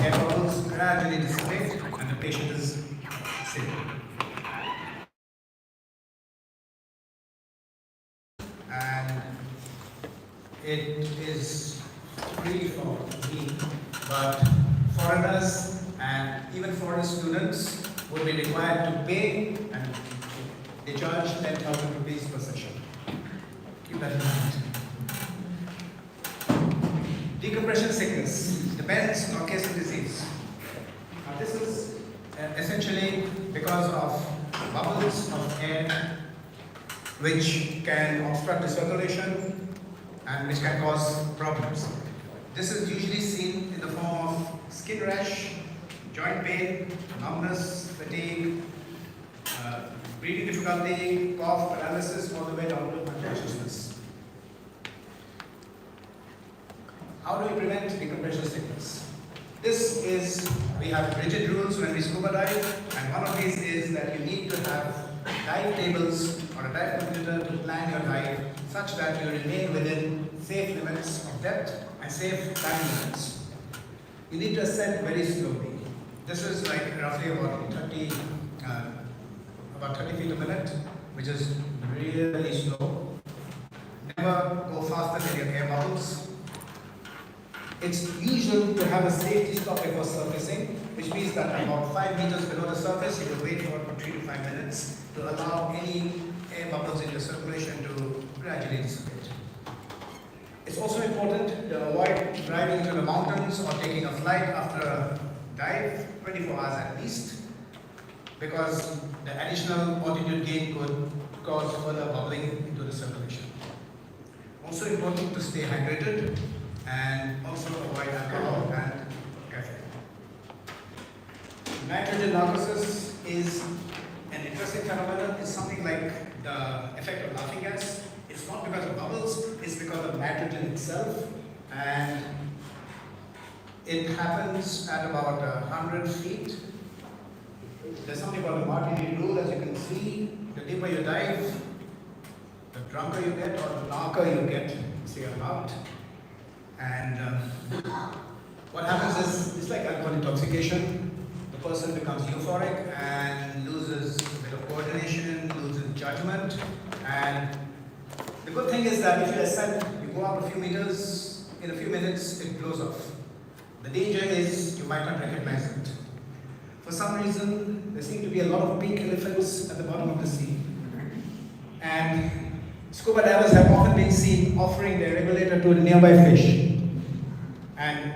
air bubbles gradually dissipate and the patient is safe. And it is free for me, but foreigners and even foreign students would be required to pay, and they charge 10,000 rupees per session. Keep that in mind. Decompression sickness depends on case of disease. Now this is essentially because of bubbles of air which can obstruct the circulation and which can cause problems. This is usually seen in the form of skin rash, joint pain, numbness, fatigue, breathing difficulty, cough, paralysis, all the way down to unconsciousness. How do we prevent decompression sickness? We have rigid rules when we scuba dive, and one of these is that you need to have dive tables or a dive computer to plan your dive such that you remain within safe limits of depth and safe time limits. You need to ascend very slowly. This is like roughly about 30 feet a minute, which is really slow. Never go faster than your air bubbles. It's usual to have a safety stop before surfacing, which means that about 5 meters below the surface, you will wait for 3 to 5 minutes to allow any air bubbles in your circulation to gradually dissipate. It's also important to avoid driving into the mountains or taking a flight after a dive, 24 hours at least, because the additional altitude gain could cause further bubbling into the circulation. Also important to stay hydrated and also avoid alcohol and caffeine. Nitrogen narcosis is an interesting phenomenon. It's something like the effect of laughing gas. It's not because of bubbles, it's because of nitrogen itself, and it happens at about 100 feet. There's something called the Martini rule, as you can see. The deeper you dive, the drunker you get, or the darker you get, say about. And what happens is, it's like alcohol intoxication. The person becomes euphoric and loses a bit of coordination, loses judgment. And the good thing is that if you ascend, you go up a few meters, in a few minutes it blows off. The danger is you might not recognize it. For some reason, there seem to be a lot of pink elephants at the bottom of the sea. And scuba divers have often been seen offering their regulator to a nearby fish. And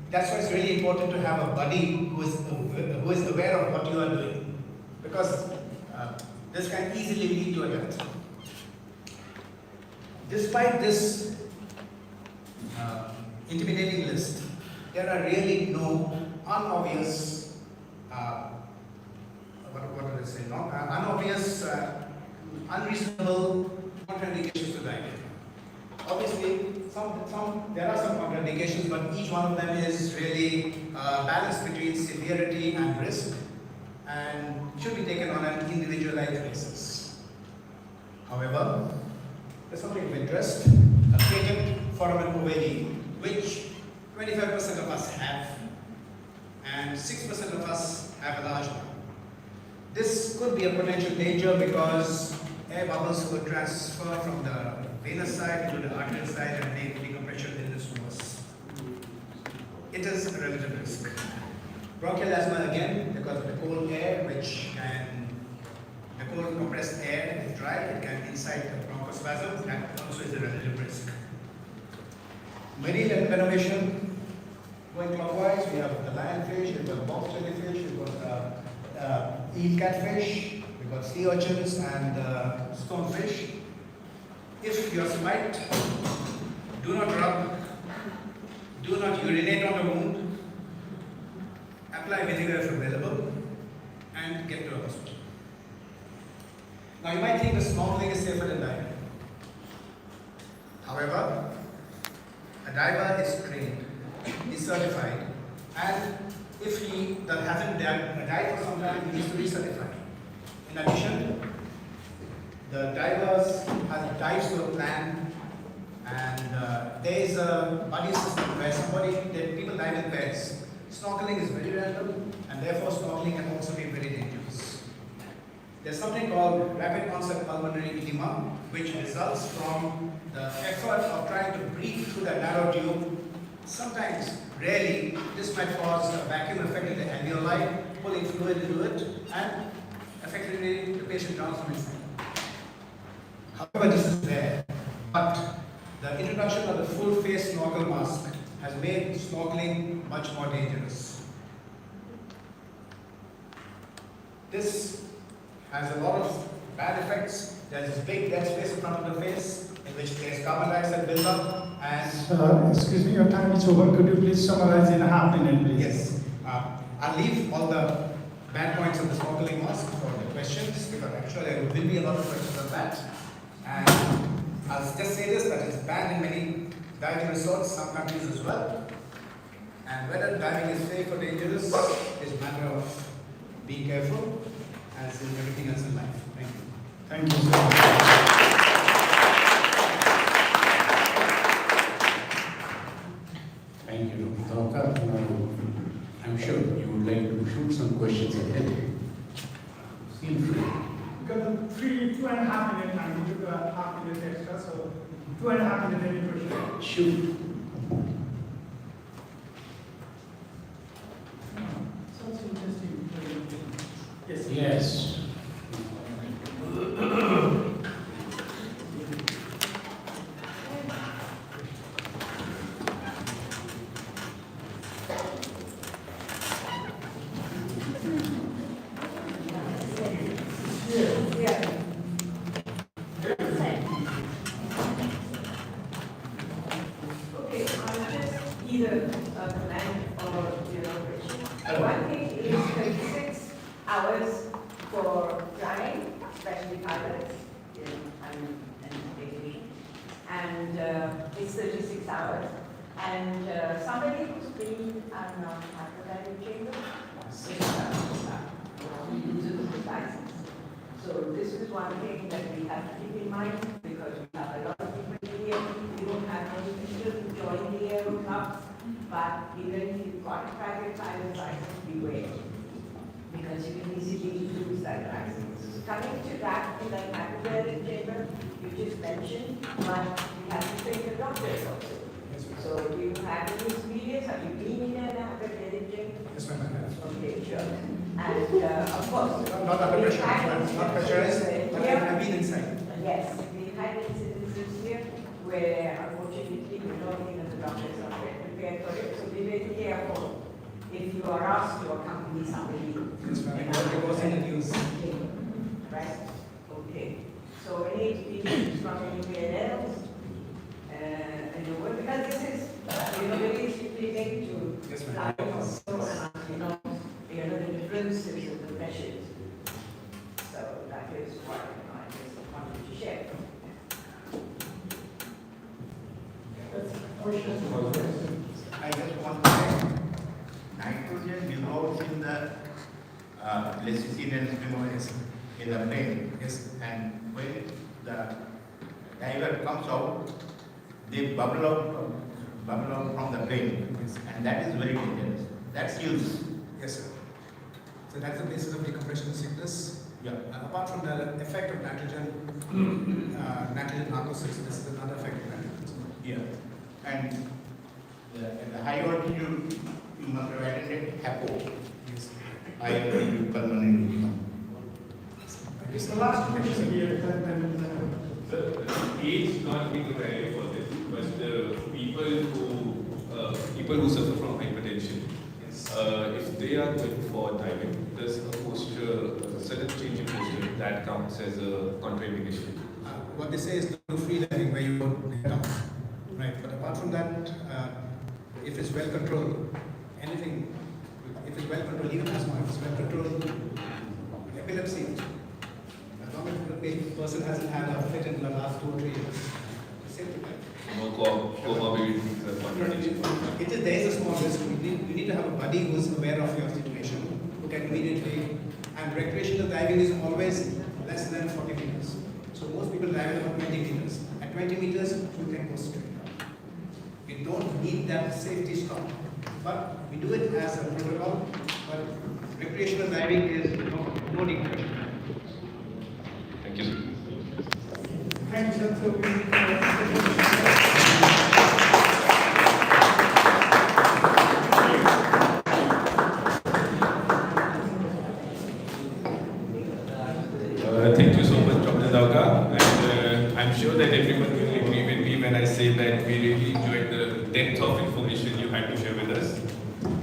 that's why it's really important to have a buddy who is aware of what you are doing, because this can easily lead to a death. Despite this intimidating list, there are really no unobvious, unreasonable contraindications to diet. Obviously, there are some contraindications, but each one of them is really balanced between severity and risk, and should be taken on an individualized basis. However, there's something of interest: a patent foramen ovale, which 25% of us have, and 6% of us have a large one. This could be a potential danger because air bubbles could transfer from the venous side to the arterial side and make decompression in this worse. It is a relative risk. Bronchial asthma again, because of the cold air, the cold compressed air is dry, it can incite the bronchospasm, that also is a relative risk. Marine envenomation, going clockwise, we have the lionfish, we've got box jellyfish, we've got eel catfish, we've got sea urchins and stonefish. If you're smite, do not rub, do not urinate on the wound, apply vinegar if available, and get to a hospital. Now you might think the snorkeling is safer than diving. However, a diver is trained, is certified, and if he hasn't dived for some time, he needs to be certified. In addition, the divers have dives to a plan, and there is a buddy system where people dive in pairs. Snorkeling is very random, and therefore snorkeling can also be very dangerous. There's something called rapid onset pulmonary edema, which results from the effort of trying to breathe through the narrow tube. Sometimes, rarely, this might cause a vacuum affecting the alveoli, pulling fluid into it, and effectively the patient drowns from inside. However, this is rare, but the introduction of the full face snorkel mask has made snorkeling much more dangerous. This has a lot of bad effects. There's this big dead space in front of the face in which there's carbon dioxide buildup and... excuse me, your time is over. Could you please summarize in a half minute, please? Yes. I'll leave all the bad points of the snorkeling mask for the questions, because I'm sure there will be a lot of questions on that. And I'll just say this, that it's banned in many diving resorts, some countries as well. And whether diving is safe or dangerous is a matter of being careful, as in everything else in life. Thank you. Thank you, sir. Thank you, Dr. Thakkar. Now, I'm sure you would like to shoot some questions ahead. Feel free. Because of 2.5 minutes time, we took a half minute extra, so 2.5 minutes any question. Shoot. Sounds interesting. Yes. Yes. It's 36 hours. And somebody who's been not hypothermic chamber uses the license. So this is one thing that we have to keep in mind, because we have a lot of people here. We don't have many people who join the aero club, but even if you've got a private pilot license, beware, because you can easily lose that license. Coming to that, in the hypothermic chamber, you just mentioned, but we have to train the doctors also. So do you have any experience? Have you been in an hypothermic chamber? Yes, ma'am. Okay, sure. And of course, Not under pressure, not pressurized, but I've been inside. Yes, we had incidences here where unfortunately we don't even the doctors are prepared for it. So be very careful if you are asked to accompany somebody. Yes, ma'am. It was in the news. Right? Okay. So any experience from anywhere else? In the world, because this is, very strictly linked to Yes, ma'am. flying also, and the differences of the pressures. So that is what I just wanted to share. I just want to say, nitrogen dissolves in the lecithin and sphenoids in the brain. Yes. And when the diver comes out, they bubble out from the brain. Yes. And that is very dangerous. That's use. Yes, sir. So that's the basis of decompression sickness. Yeah. Apart from the effect of nitrogen, nitrogen narcosis, this is another effect of nitrogen. Yeah. And the high altitude, you must have attended HAPO, Yes. high altitude pulmonary edema. It's the last question here. The age not being a barrier for this, but the people who suffer from hypertension, Yes. if they are going for diving, does a posture, a sudden change in posture, that counts as a contraindication? What they say is no free diving where you go head on. Right. But apart from that, if it's well controlled, anything, if it's well controlled, even asthma, if it's well controlled, epilepsy, as long as the person hasn't had a fit in the last 2 or 3 years, same thing. No comorbidities are contraindication. There is a small risk. You need to have a buddy who is aware of your situation, who can immediately, and recreational diving is always less than 40 meters. So most people dive at about 20 meters. At 20 meters, you can go straight up. You don't need that safety stop. But We do it as a protocol, but recreational diving is no need question. Thank you, sir. Thanks, sir. So Thank you so much, Dr. Dauka, and I'm sure that everyone will agree with me when I say that we really enjoyed the depth of information you had to share with us.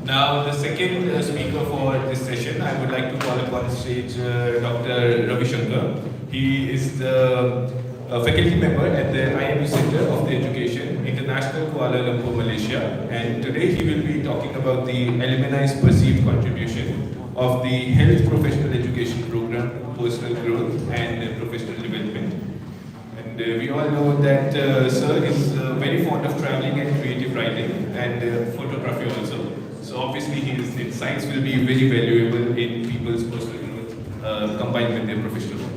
Now, the second speaker for this session, I would like to call upon stage Dr. Ravi Shankar. He is the faculty member at the IMU Center of the Education, International Kuala Lumpur, Malaysia, and today he will be talking about the alumni's perceived contribution of the Health Professional Education Program, Personal Growth and Professional Development. And we all know that Sir is very fond of traveling and creative writing and photography also. So obviously his insights will be very valuable in people's personal growth combined with their professional growth.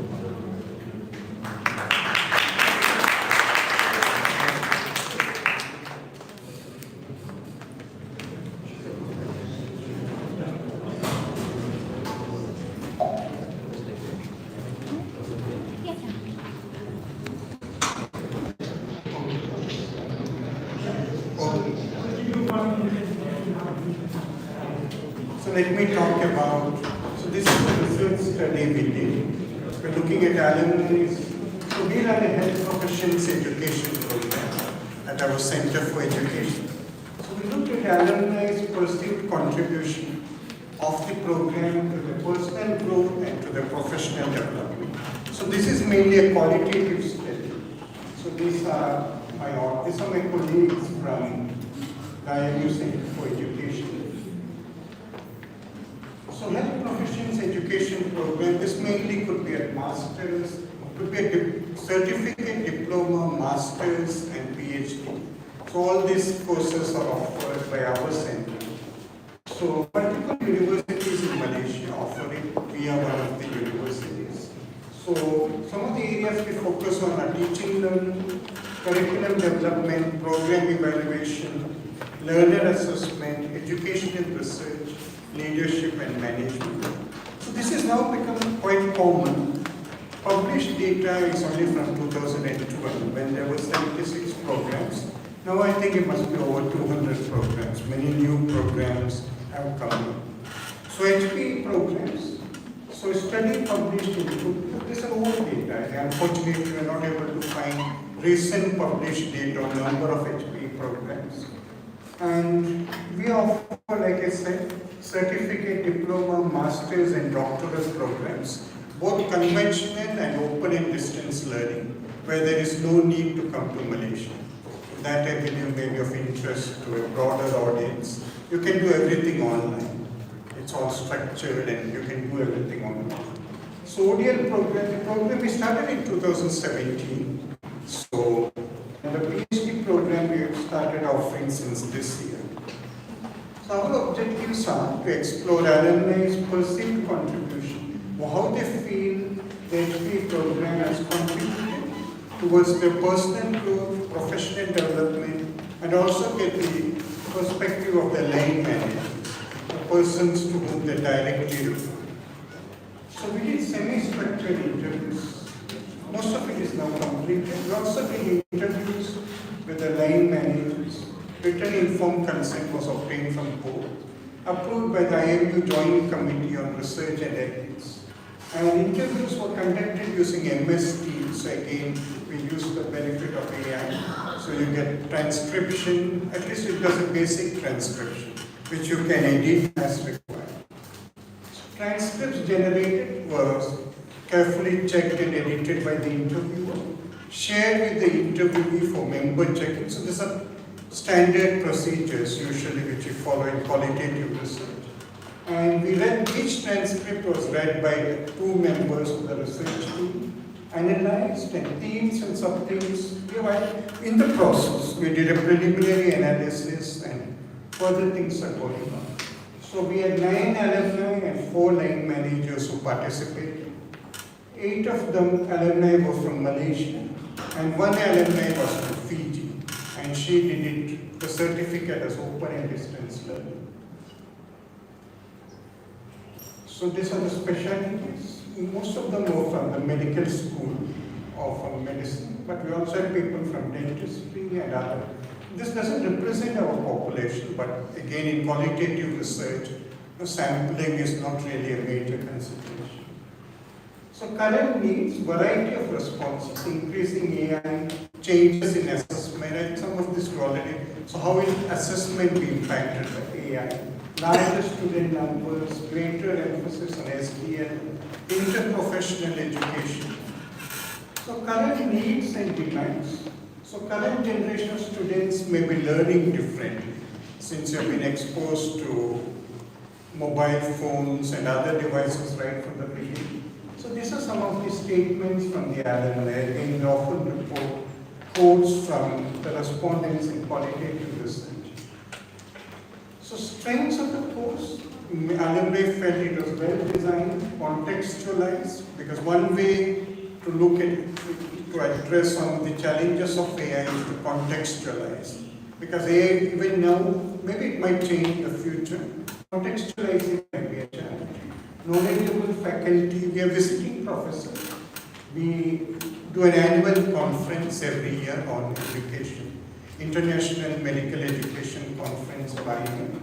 So let me talk about, so this is the research study we did. We're looking at alumni. So we run a health professions education program at our Center for Education. So we looked at alumni's perceived contribution of the program to the personal growth and to the professional development. So this is mainly a qualitative study. So these are my colleagues from the IMU Center for Education. So health professions education program, this mainly could be a master's, could be a certificate, diploma, master's and PhD. So all these courses are offered by our center. So multiple universities in Malaysia offer it via one of the universities. So some of the areas we focus on are teaching learning, curriculum development, program evaluation, learner assessment, educational research, leadership and management. So this is now become quite common. Published data is only from 2012 when there were 76 programs. Now I think it must be over 200 programs. Many new programs have come in. So HP programs. So study published in, these are old data. Unfortunately, we are not able to find recent published data on number of HP programs. And we offer, like I said, certificate, diploma, master's and doctoral programs, both conventional and open and distance learning, where there is no need to come to Malaysia. That I believe may be of interest to a broader audience. You can do everything online. It's all structured and you can do everything online. So ODL program, the program we started in 2017. So the PhD program we have started offering since this year. So our objectives are to explore alumni's perceived contribution, how they feel the HP program has contributed towards their personal growth, professional development, and also get the perspective of the line managers, the persons to whom they directly refer. So we did semi-structured interviews. Most of it is now completed. We also did interviews with the line managers. Written informed consent was obtained from board, approved by the IMU Joint Committee on Research and Ethics. And interviews were conducted using MS Teams. So again, we use the benefit of AI. So you get transcription, at least it does a basic transcription, which you can edit as required. Transcripts generated were carefully checked and edited by the interviewer, shared with the interviewee for member checking. So these are standard procedures usually which you follow in qualitative research. And we read, each transcript was read by 2 members of the research team, analyzed and themes and sub-themes. In the process, we did a preliminary analysis and further things are going on. So we had 9 alumni and 4 line managers who participated. 8 of them alumni were from Malaysia and 1 alumni was from Fiji. And she did it, the certificate as open and distance learning. So these are the specialties. Most of them are from the medical school or from medicine, but we also have people from dentistry and other. This doesn't represent our population, but again in qualitative research, the sampling is not really a major consideration. So current needs, variety of responses, increasing AI, changes in assessment, and some of this we already. So how will assessment be impacted by AI? Larger student numbers, greater emphasis on SDL, interprofessional education. So current needs and demands. So current generation of students may be learning differently since you've been exposed to mobile phones and other devices right from the beginning. So these are some of the statements from the alumni. Again, we often report quotes from the respondents in qualitative research. So strengths of the course, alumni felt it was well designed, contextualized, because one way to look at it, to address some of the challenges of AI is to contextualize. Because AI, even now, maybe it might change in the future, contextualizing might be a challenge. Knowledgeable faculty, we are visiting professors. We do an annual conference every year on education, International Medical Education Conference biennial.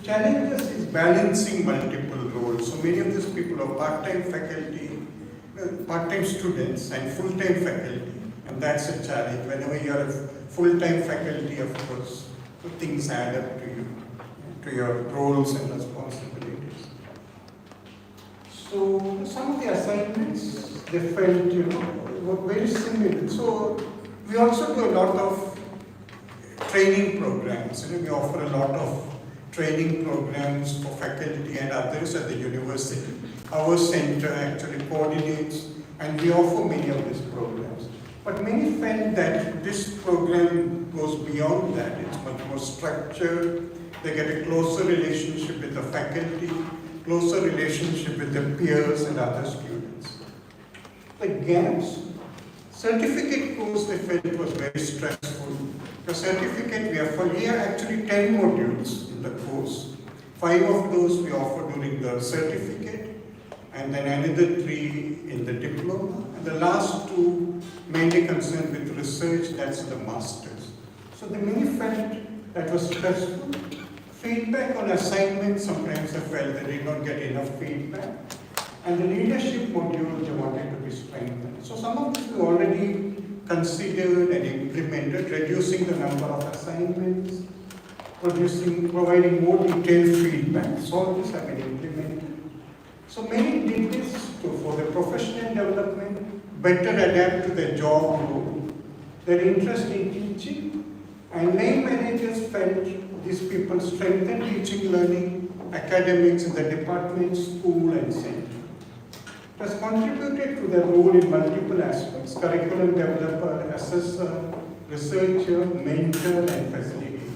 Challenges is balancing multiple roles. So many of these people are part-time faculty, part-time students and full-time faculty, and that's a challenge. Whenever you are a full-time faculty, of course, things add up to you, to your roles and responsibilities. So some of the assignments, they felt, were very similar. So we also do a lot of training programs. We offer a lot of training programs for faculty and others at the university. Our center actually coordinates and we offer many of these programs. But many felt that this program goes beyond that. It's much more structured. They get a closer relationship with the faculty, closer relationship with their peers and other students. The gaps, certificate course they felt was very stressful. The certificate we have actually 10 modules in the course. 5 of those we offer during the certificate and then another 3 in the diploma. And the last 2 mainly concerned with research, that's the masters. So the many felt that was stressful. Feedback on assignments, sometimes I felt they did not get enough feedback. And the leadership module, they wanted to be strengthened. So some of this we already considered and implemented, reducing the number of assignments, providing more detailed feedback. So all this have been implemented. So many did this for their professional development, better adapt to their job role, their interest in teaching, and line managers felt these people strengthen teaching, learning, academics in the department, school, and center. It has contributed to their role in multiple aspects: curriculum developer, assessor, researcher, mentor, and facilitator.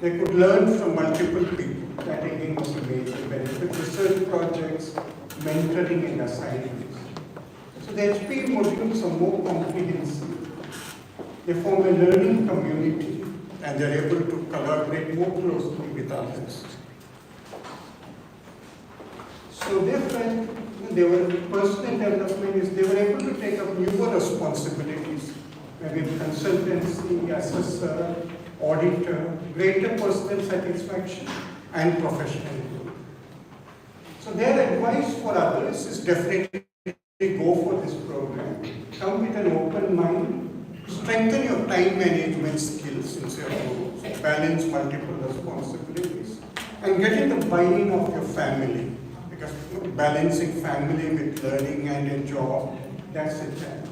They could learn from multiple people. That again was a major benefit. Research projects, mentoring, and assignments. So the HP modules are more comprehensive. They form a learning community and they are able to collaborate more closely with others. So they felt they were personal development is they were able to take up newer responsibilities, maybe consultancy, assessor, auditor, greater personal satisfaction and professional growth. So their advice for others is definitely go for this program. Come with an open mind, strengthen your time management skills since you have to balance multiple responsibilities, and get the buy-in of your family. Because balancing family with learning and a job, that's a challenge.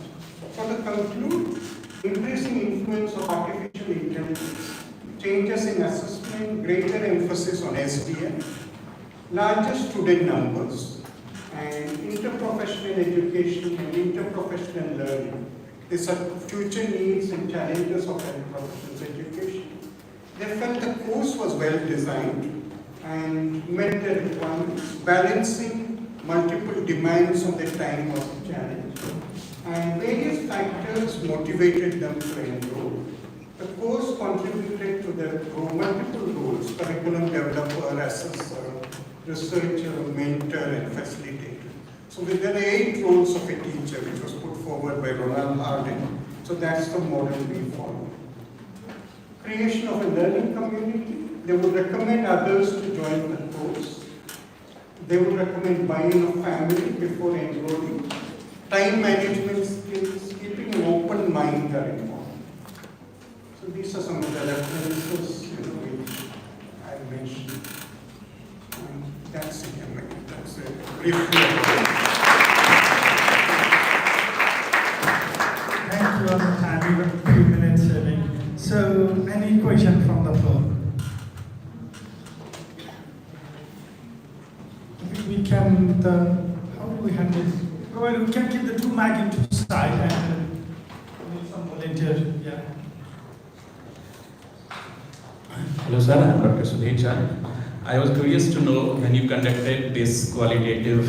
So to conclude, increasing influence of artificial intelligence, changes in assessment, greater emphasis on SDN, larger student numbers, and interprofessional education and interprofessional learning. These are future needs and challenges of professional education. They felt the course was well designed and met their requirements. Balancing multiple demands on their time was a challenge. And various factors motivated them to enroll. The course contributed to their multiple roles: curriculum developer, assessor, researcher, mentor, and facilitator. So there are 8 roles of a teacher, which was put forward by Ronald Harding. So that's the model we follow. Creation of a learning community. They would recommend others to join the course. They would recommend buy-in of family before enrolling. Time management skills, keeping an open mind are important. So these are some of the references which I mentioned. That's it. That's a brief Thank you all the time. We have a few minutes remaining. So, any question from the floor? We can, how do we handle this? Well, we can keep the 2 mic into side and need some volunteer. Yeah. Hello sir, I'm Dr. Sudhir. I was curious to know when you conducted this qualitative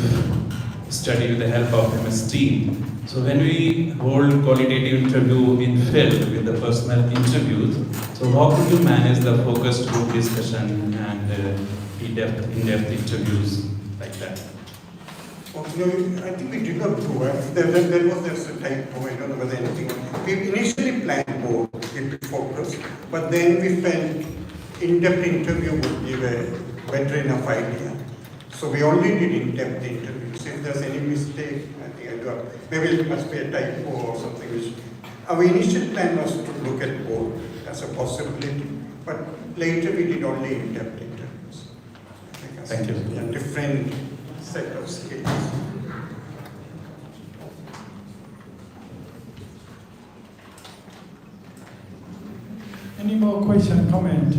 study with the help of MS team. So when we hold qualitative interview in field with the personal interviews, so how could you manage the focus group discussion and in-depth interviews like that? I think we did not do it. There was a typo, I don't know whether anything. We initially planned both, keep it focused, but then we felt in-depth interview would give a better enough idea. So we only did in-depth interviews. If there's any mistake, I think I got, maybe it must be a typo or something. Which our initial plan was to look at both as a possibility, but later we did only in-depth interviews. Thank you. A different set of skills. Any more question, comment?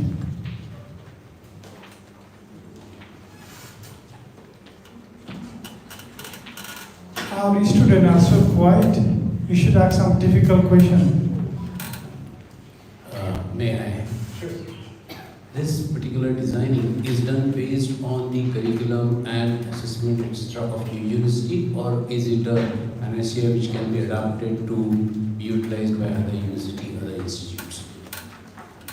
Our students are so quiet. You should ask some difficult question. May I? This particular designing is done based on the curriculum and assessment etc. of the university, or is it an SSR which can be adapted to be utilized by other university, other institutes?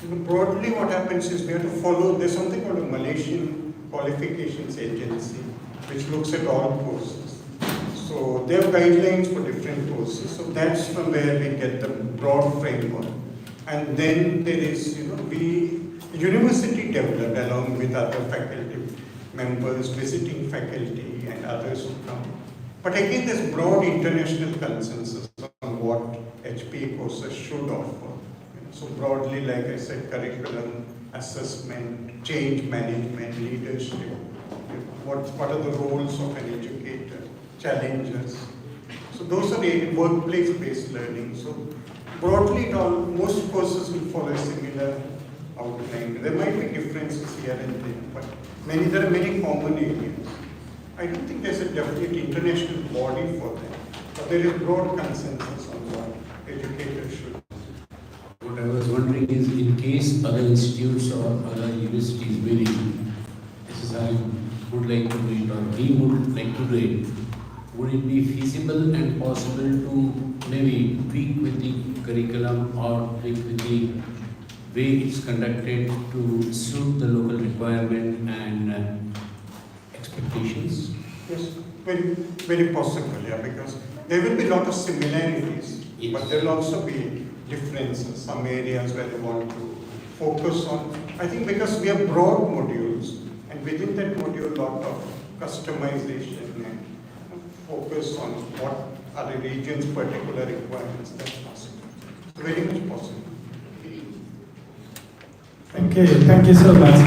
Broadly, what happens is we have to follow. There's something called a Malaysian qualifications agency, which looks at all courses. So they have guidelines for different courses. So that's from where we get the broad framework. And then there is, university developed along with other faculty members, visiting faculty and others who come. But again, there's broad international consensus on what HPA courses should offer. So broadly, like I said, curriculum, assessment, change management, leadership, what are the roles of an educator, challenges. So those are the workplace-based learning. So broadly, most courses will follow a similar outline. There might be differences here and there, but there are many common areas. I don't think there's a definite international body for that, but there is broad consensus on what educators should. What I was wondering is, in case other institutes or other universities willing, SSR would like to do it or we would like to do it, would it be feasible and possible to maybe tweak with the curriculum or tweak with the way it's conducted to suit the local requirement and expectations? Yes, very, very possible, yeah, because there will be a lot of similarities, Yes. but there will also be differences, some areas where they want to focus on. I think because we have broad modules, and within that module, a lot of customization and focus on what are the region's particular requirements, that's possible. Very much possible. Okay, thank you so much.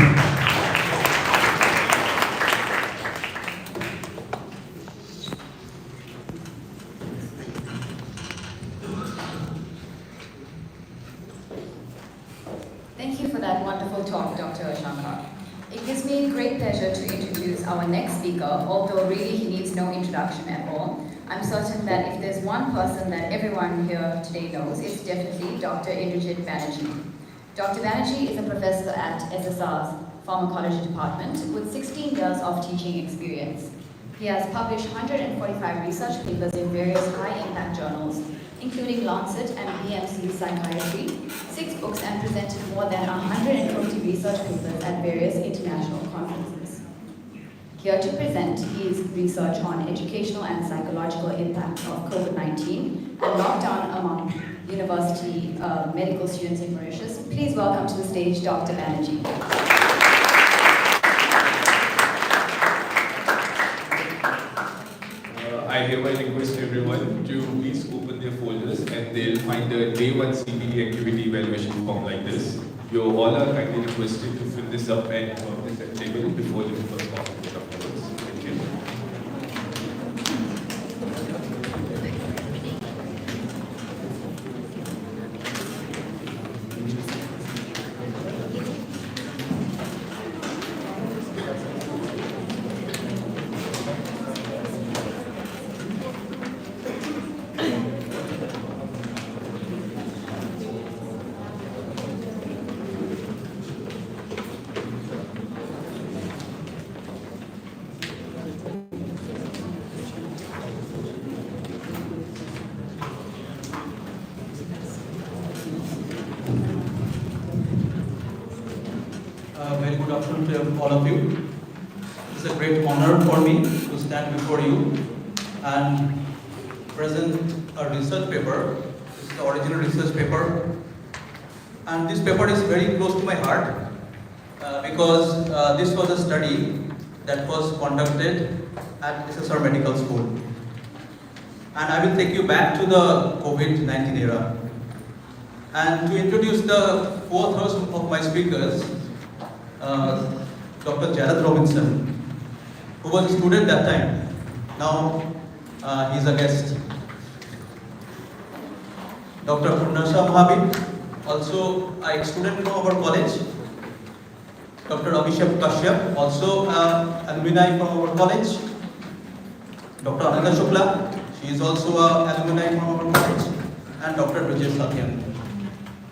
Thank you for that wonderful talk, Dr. Shankar. It gives me great pleasure to introduce our next speaker, although really he needs no introduction at all. I'm certain that if there's one person that everyone here today knows, it's definitely Dr. Indrajit Banerjee. Dr. Banerjee is a professor at SSR's Pharmacology Department with 16 years of teaching experience. He has published 145 research papers in various high-impact journals, including Lancet and BMC Psychiatry, 6 books, and presented more than 120 research papers at various international conferences. Here to present his research on educational and psychological impact of COVID-19 and lockdown among university medical students in Mauritius. Please welcome to the stage Dr. Banerjee. I hereby request everyone to please open their folders and they'll find the day 1 CPD activity evaluation form like this. You all are kindly requested to fill this up and drop this at table before the first conference afterwards. Thank you. Very good afternoon to all of you. It's a great honor for me to stand before you and present a research paper. This is the original research paper, and this paper is very close to my heart because this was a study that was conducted at SSR Medical School. And I will take you back to the COVID-19 era. And to introduce the co-authors of my speakers, Dr. Jared Robinson, who was a student that time. Now he is a guest. Dr. Purnasha Mahabir, also a student from our college. Dr. Abhishek Kashyap, also alumni from our college. Dr. Ananda Shukla, she is also an alumni from our college. And Dr. Vijay Satyan.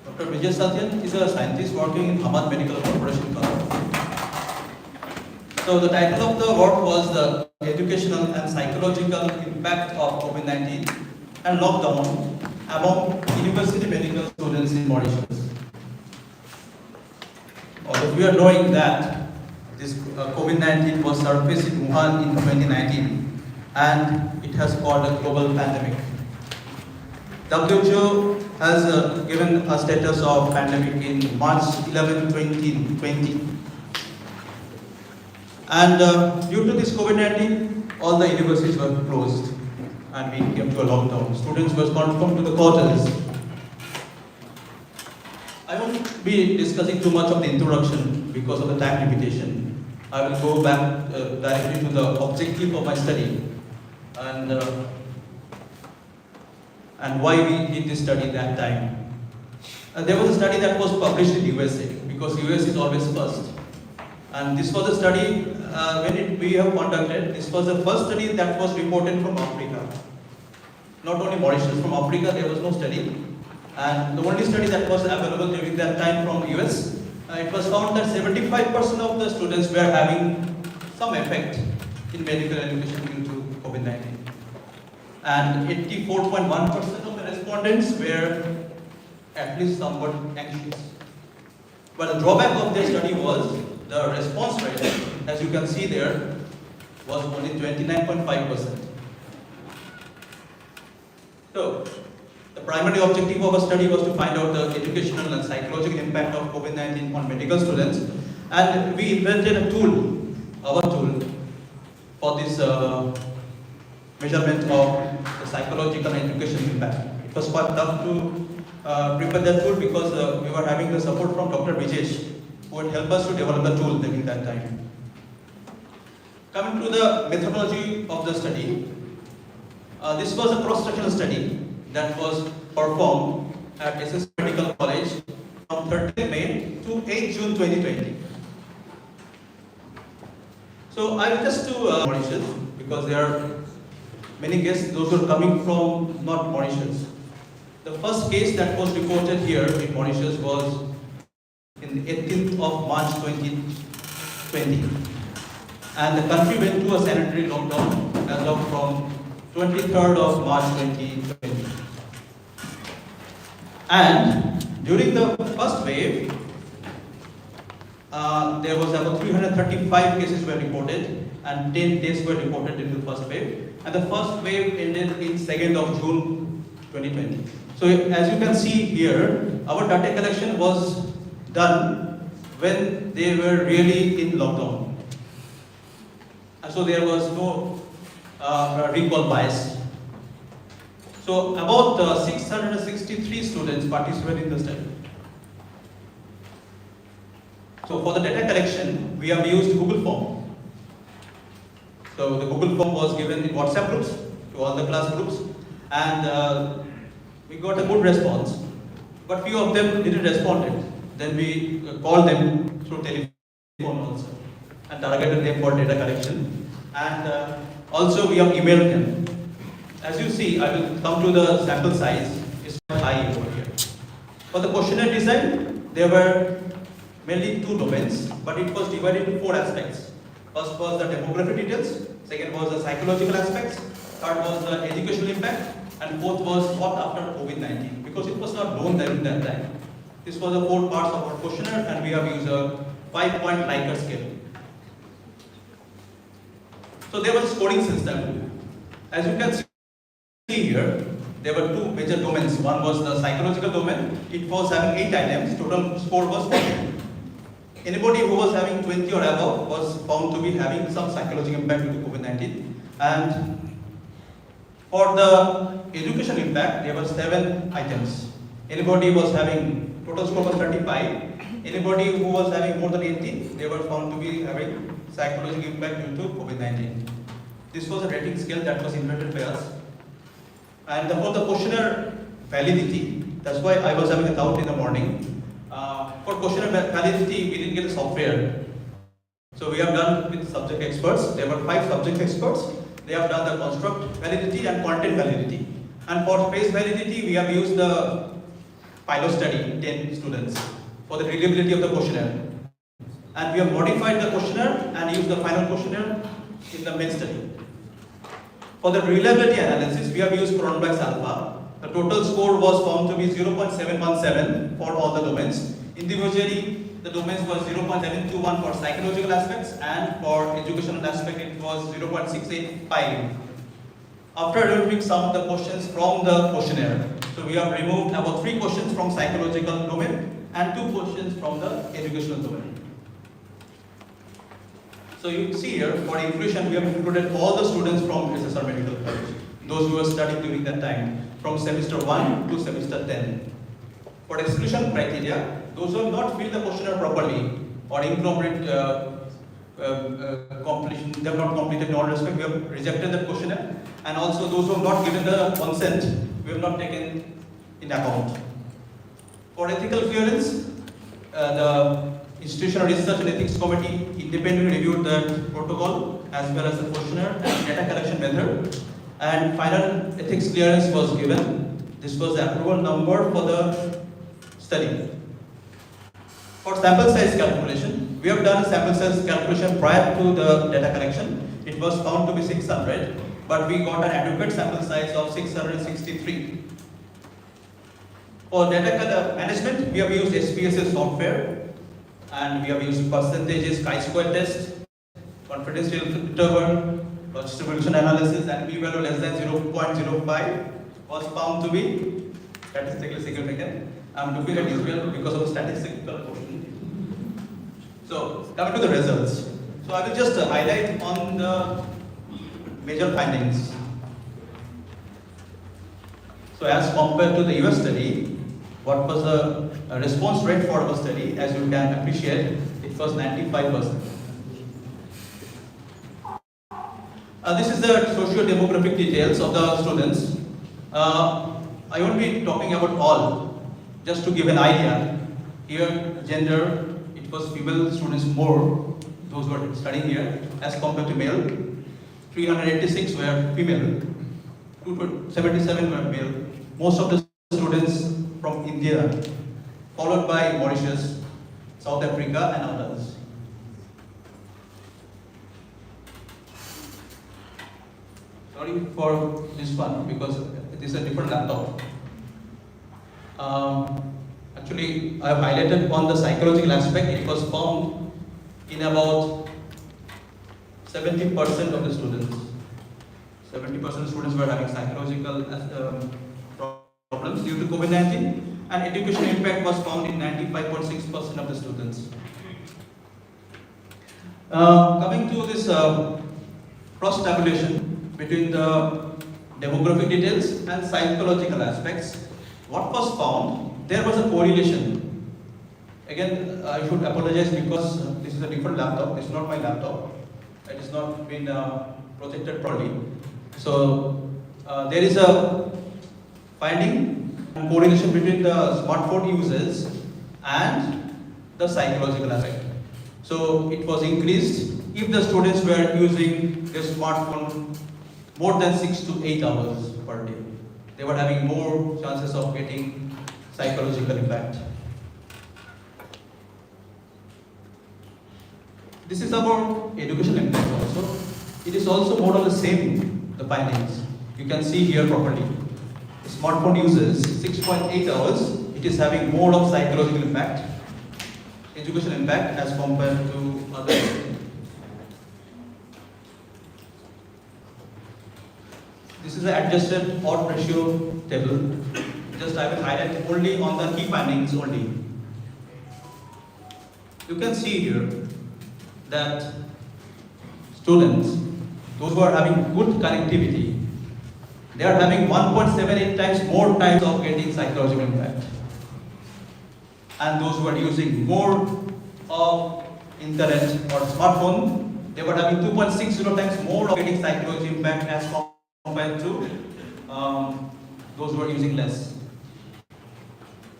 Dr. Vijay Satyan is a scientist working in Hamad Medical Corporation. So the title of the work was the educational and psychological impact of COVID-19 and lockdown among university medical students in Mauritius. All of you are knowing that this COVID-19 was surfaced in Wuhan in 2019 and it has caused a global pandemic. WHO has given a status of pandemic in March 11, 2020. And due to this COVID-19, all the universities were closed and we came to a lockdown. Students were confined to the quarters. I won't be discussing too much of the introduction because of the time limitation. I will go back directly to the objective of my study and why we did this study that time. There was a study that was published in USA because US is always first. And this was a study we have conducted. This was the first study that was reported from Africa. Not only Mauritius, from Africa there was no study. And the only study that was available during that time from US, it was found that 75% of the students were having some effect in medical education due to COVID-19. And 84.1% of the respondents were at least somewhat anxious. But the drawback of this study was the response rate, as you can see there, was only 29.5%. So, the primary objective of a study was to find out the educational and psychological impact of COVID-19 on medical students, and we invented a tool, our tool, for this measurement of the psychological and educational impact. It was quite tough to prepare that tool because we were having the support from Dr. Vijesh, who would help us to develop the tool during that time. Coming to the methodology of the study, this was a cross-sectional study that was performed at SSR Medical College from 13 May to 8 June 2020. So I will just do Mauritius because there are many guests, those who are coming from not Mauritius. The first case that was reported here in Mauritius was in the 18th of March 2020. And the country went to a sanitary lockdown as of from 23rd of March 2020. And during the first wave, there was about 335 cases were reported, and 10 deaths were reported in the first wave. And the first wave ended in 2nd of June 2020. So as you can see here, our data collection was done when they were really in lockdown. And so there was no recall bias. So about 663 students participated in the study. So for the data collection, we have used Google Form. So the Google Form was given in WhatsApp groups to all the class groups, and we got a good response. But few of them didn't respond. Then we called them through telephone also and targeted them for data collection. And also we have emailed them. As you see, I will come to the sample size. It's quite high over here. For the questionnaire design, there were mainly 2 domains, but it was divided into 4 aspects. First was the demographic details, second was the psychological aspects, third was the educational impact, and fourth was what after COVID-19, because it was not known during that time. This was the 4 parts of our questionnaire, and we have used a 5-point Likert scale. So there was a scoring system. As you can see here, there were 2 major domains. One was the psychological domain. It was having 8 items. Total score was 40. Anybody who was having 20 or above was found to be having some psychological impact due to COVID-19. And for the education impact, there were 7 items. Anybody was having, total score was 35. Anybody who was having more than 80, they were found to be having psychological impact due to COVID-19. This was a rating scale that was invented by us. And for the questionnaire validity, that's why I was having a doubt in the morning. For questionnaire validity, we didn't get the software. So we have done with subject experts. There were 5 subject experts. They have done the construct validity and content validity. And for space validity, we have used the pilot study, 10 students, for the readability of the questionnaire. And we have modified the questionnaire and used the final questionnaire in the main study. For the reliability analysis, we have used Cronbach's alpha. The total score was found to be 0.717 for all the domains. Individually, the domains was 0.721 for psychological aspects, and for educational aspect it was 0.685. After removing some of the questions from the questionnaire, so we have removed about 3 questions from psychological domain and 2 questions from the educational domain. So you see here, for inclusion, we have included all the students from SSR Medical College, those who were studying during that time, from semester 1 to semester 10. For exclusion criteria, those who have not filled the questionnaire properly or incomplete completion, they have not completed in all respect, we have rejected the questionnaire. And also those who have not given the consent, we have not taken in account. For ethical clearance, the Institutional Research and Ethics Committee independently reviewed the protocol as well as the questionnaire and data collection method. And final ethics clearance was given. This was the approval number for the study. For sample size calculation, we have done a sample size calculation prior to the data collection. It was found to be 600, but we got an adequate sample size of 663. For data management, we have used SPSS software, and we have used percentages, chi-square test, confidence interval, loss distribution analysis, and p-value less than 0.05 was found to be statistically significant. I'm looking at Israel because of the statistical portion. So, coming to the results. So, I will just highlight on the major findings. So, as compared to the US study, what was the response rate for our study? As you can appreciate, it was 95%. This is the socio-demographic details of the students. I won't be talking about all, just to give an idea. Here, gender, it was female students more, those who are studying here, as compared to male. 386 were female, 277 were male. Most of the students from India, followed by Mauritius, South Africa, and others. Sorry for this one because it is a different laptop. Actually, I have highlighted on the psychological aspect. It was found in about 70% of the students. 70% of students were having psychological problems due to COVID-19, and education impact was found in 95.6% of the students. Coming to this cross-tabulation between the demographic details and psychological aspects, what was found, there was a correlation. Again, I should apologize because this is a different laptop, this is not my laptop. It has not been protected properly. So, there is a finding and correlation between the smartphone users and the psychological aspect. So, it was increased if the students were using their smartphone more than 6 to 8 hours per day. They were having more chances of getting psychological impact. This is about educational impact also. It is also more or less same, the findings. You can see here properly. Smartphone users, 6.8 hours, it is having more of psychological impact, educational impact as compared to others. This is the adjusted odd ratio table. Just I will highlight only on the key findings only. You can see here that students, those who are having good connectivity, they are having 1.78 times more times of getting psychological impact. And those who are using more of internet or smartphone, they were having 2.60 times more of getting psychological impact as compared to those who are using less.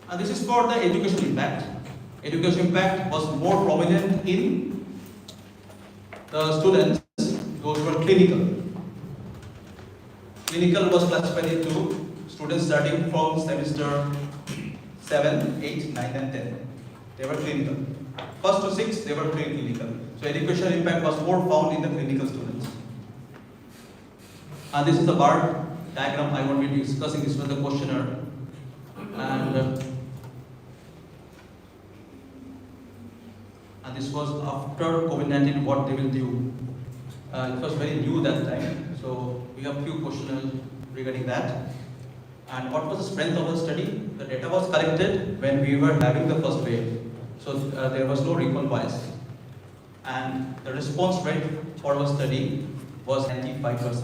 And this is for the education impact. Education impact was more prominent in the students, those who are clinical. Clinical was classified into students starting from semester 7, 8, 9 and 10. They were clinical. First to 6, they were clinical. So education impact was more found in the clinical students. And this is the bar diagram I want to be discussing. This was the questionnaire. And this was after COVID-19, what they will do. It was very new that time. So we have few questionnaires regarding that. And what was the strength of the study? The data was collected when we were having the first wave. So there was no recall bias. And the response rate for our study was 95%.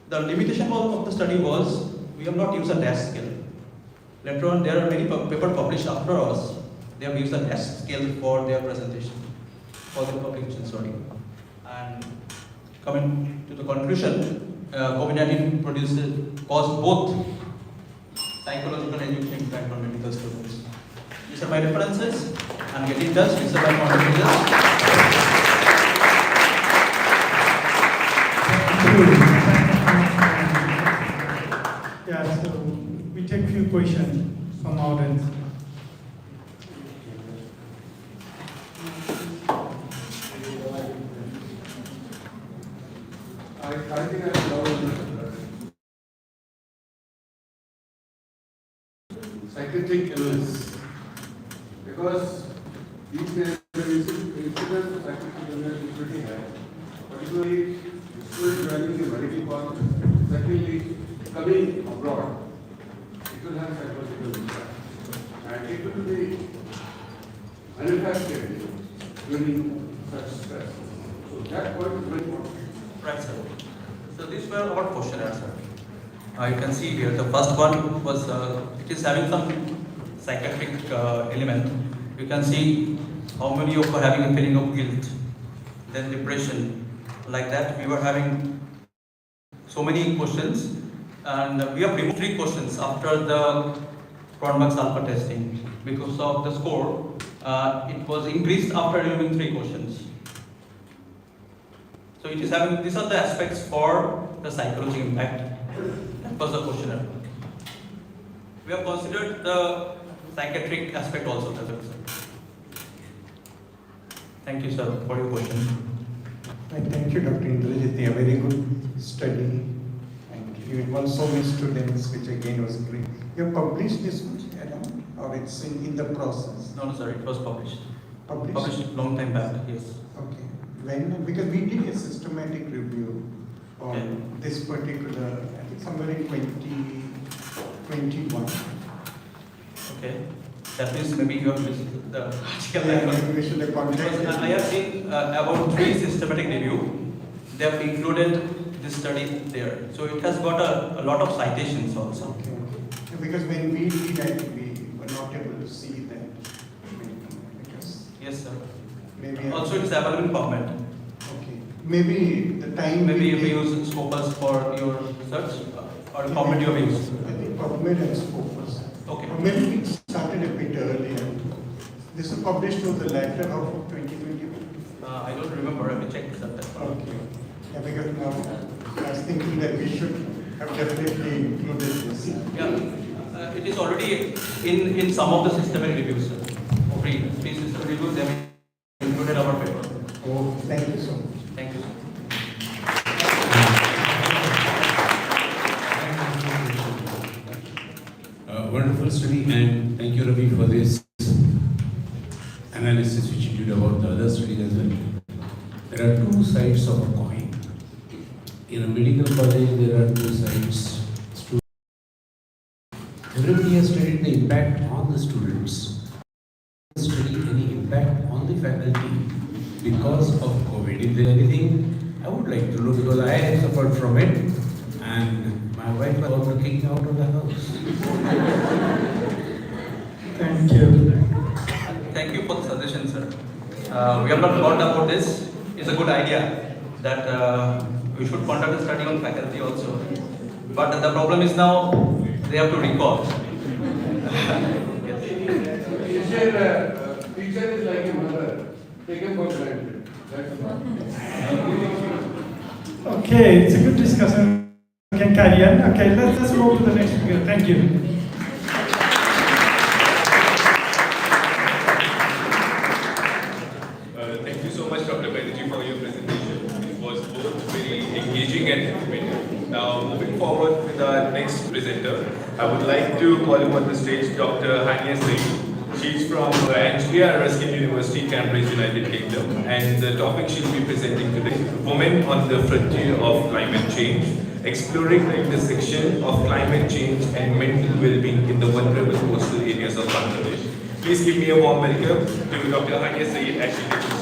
The limitation of the study was we have not used a DASH scale. Later on, there are many papers published after us. They have used a DASH scale for their presentation, for their publication, sorry. And coming to the conclusion, COVID-19 caused both psychological and educational impact on medical students. These are my references. And get in touch. These are my contributors. Yeah, so we take few questions from our audience. I think I know psychiatric illness because these days the incidence of psychiatric illness is pretty high, particularly students joining the medical college. Secondly, coming abroad, it will have psychological impact and it will be manufactured during such stress. So that point is very important. Right, sir. So these were our questionnaires, sir. You can see here the first one was it is having some psychiatric element. You can see how many of you are having a feeling of guilt, then depression, like that. We were having so many questions, and we have removed 3 questions after the Cronbach's alpha testing because of the score. It was increased after removing 3 questions. So it is having, these are the aspects for the psychological impact. That was the questionnaire. We have considered the psychiatric aspect also. Thank you, sir, for your question. Thank you, Dr. Indrajit. A very good study. And you involved so many students, which again was great. You have published this much, or it's in the process? No, sir, it was published. Published? Published long time back, yes. Okay. because we did a systematic review on this particular, I think somewhere in 2021. Okay. That means maybe you have missed the article. Yeah, maybe we should have contacted. Because I have seen about 3 systematic review. They have included this study there. So it has got a lot of citations also. Okay. Because when we did that, we were not able to see that. Because Yes, sir. maybe Also, it's available in PubMed. okay. Maybe the time. Maybe we if you did- use Scopus for your search, or PubMed you have used. I think PubMed and Scopus. Okay. Maybe it started a bit earlier. This was published to the latter of 2021. I don't remember. I will check this at that point. Okay. Yeah, because now I was thinking that we should have definitely included this. Yeah, it is already in some of the systematic reviews, sir. Three systematic reviews, they have included our paper. Oh, thank you so much. Thank you, sir. Wonderful study, and thank you, Ravi, for this analysis which you did about the other studies as well. There are two sides of a coin. In a medical college, there are two sides. Everybody has studied the impact on the students. Study any impact on the faculty because of COVID. If there is anything, I would like to know, because I have suffered from it, and my wife was about to kick me out of the house. Thank you. Thank you for the suggestion, sir. We have not thought about this. It's a good idea that we should conduct a study on faculty also. But the problem is now they have to recall. Teacher is like a mother, taken for granted. That's all. Okay, it's a good discussion. We can carry on. Okay, let's move to the next speaker. Thank you. Thank you so much, Dr. Banerjee, for your presentation. It was both very engaging and informative. Now, moving forward with our next presenter, I would like to call upon the stage Dr. Hania Saeed. She's from Anglia Ruskin University, Cambridge, United Kingdom, and the topic she'll be presenting today, Women on the Frontier of Climate Change, exploring the intersection of climate change and mental well-being in the vulnerable coastal areas of Bangladesh. Please give me a warm welcome to Dr. Hania Saeed as she takes the stage.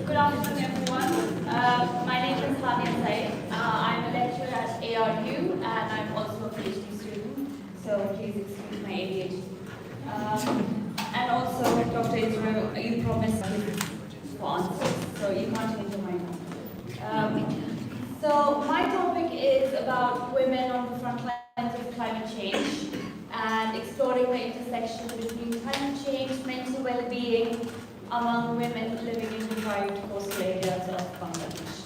Good afternoon, everyone. My name is Hania Saeed. I'm a lecturer at ARU and I'm also a PhD student, so please excuse my ADHD. And also, Dr. Israel, you promised for answers, so you can't change your mind. So my topic is about women on the front lines of climate change and exploring the intersection between climate change, mental well-being among women living in deprived coastal areas of Bangladesh.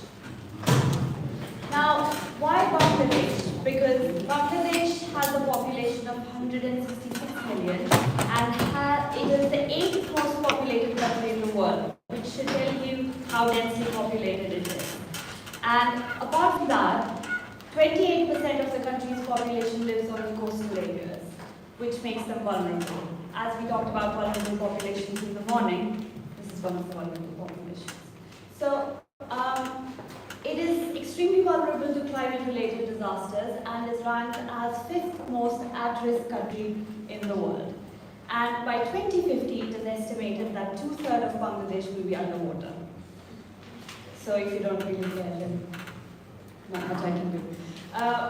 Now, why Bangladesh? Because Bangladesh has a population of 166 million and it is the 8th most populated country in the world, which should tell you how densely populated it is. And apart from that, 28% of the country's population lives on the coastal areas, which makes them vulnerable. As we talked about vulnerable populations in the morning, this is one of the vulnerable populations. So, it is extremely vulnerable to climate-related disasters and is ranked as 5th most at-risk country in the world. And by 2050, it is estimated that 2/3 of Bangladesh will be underwater. So if you don't really care, then not much I can do.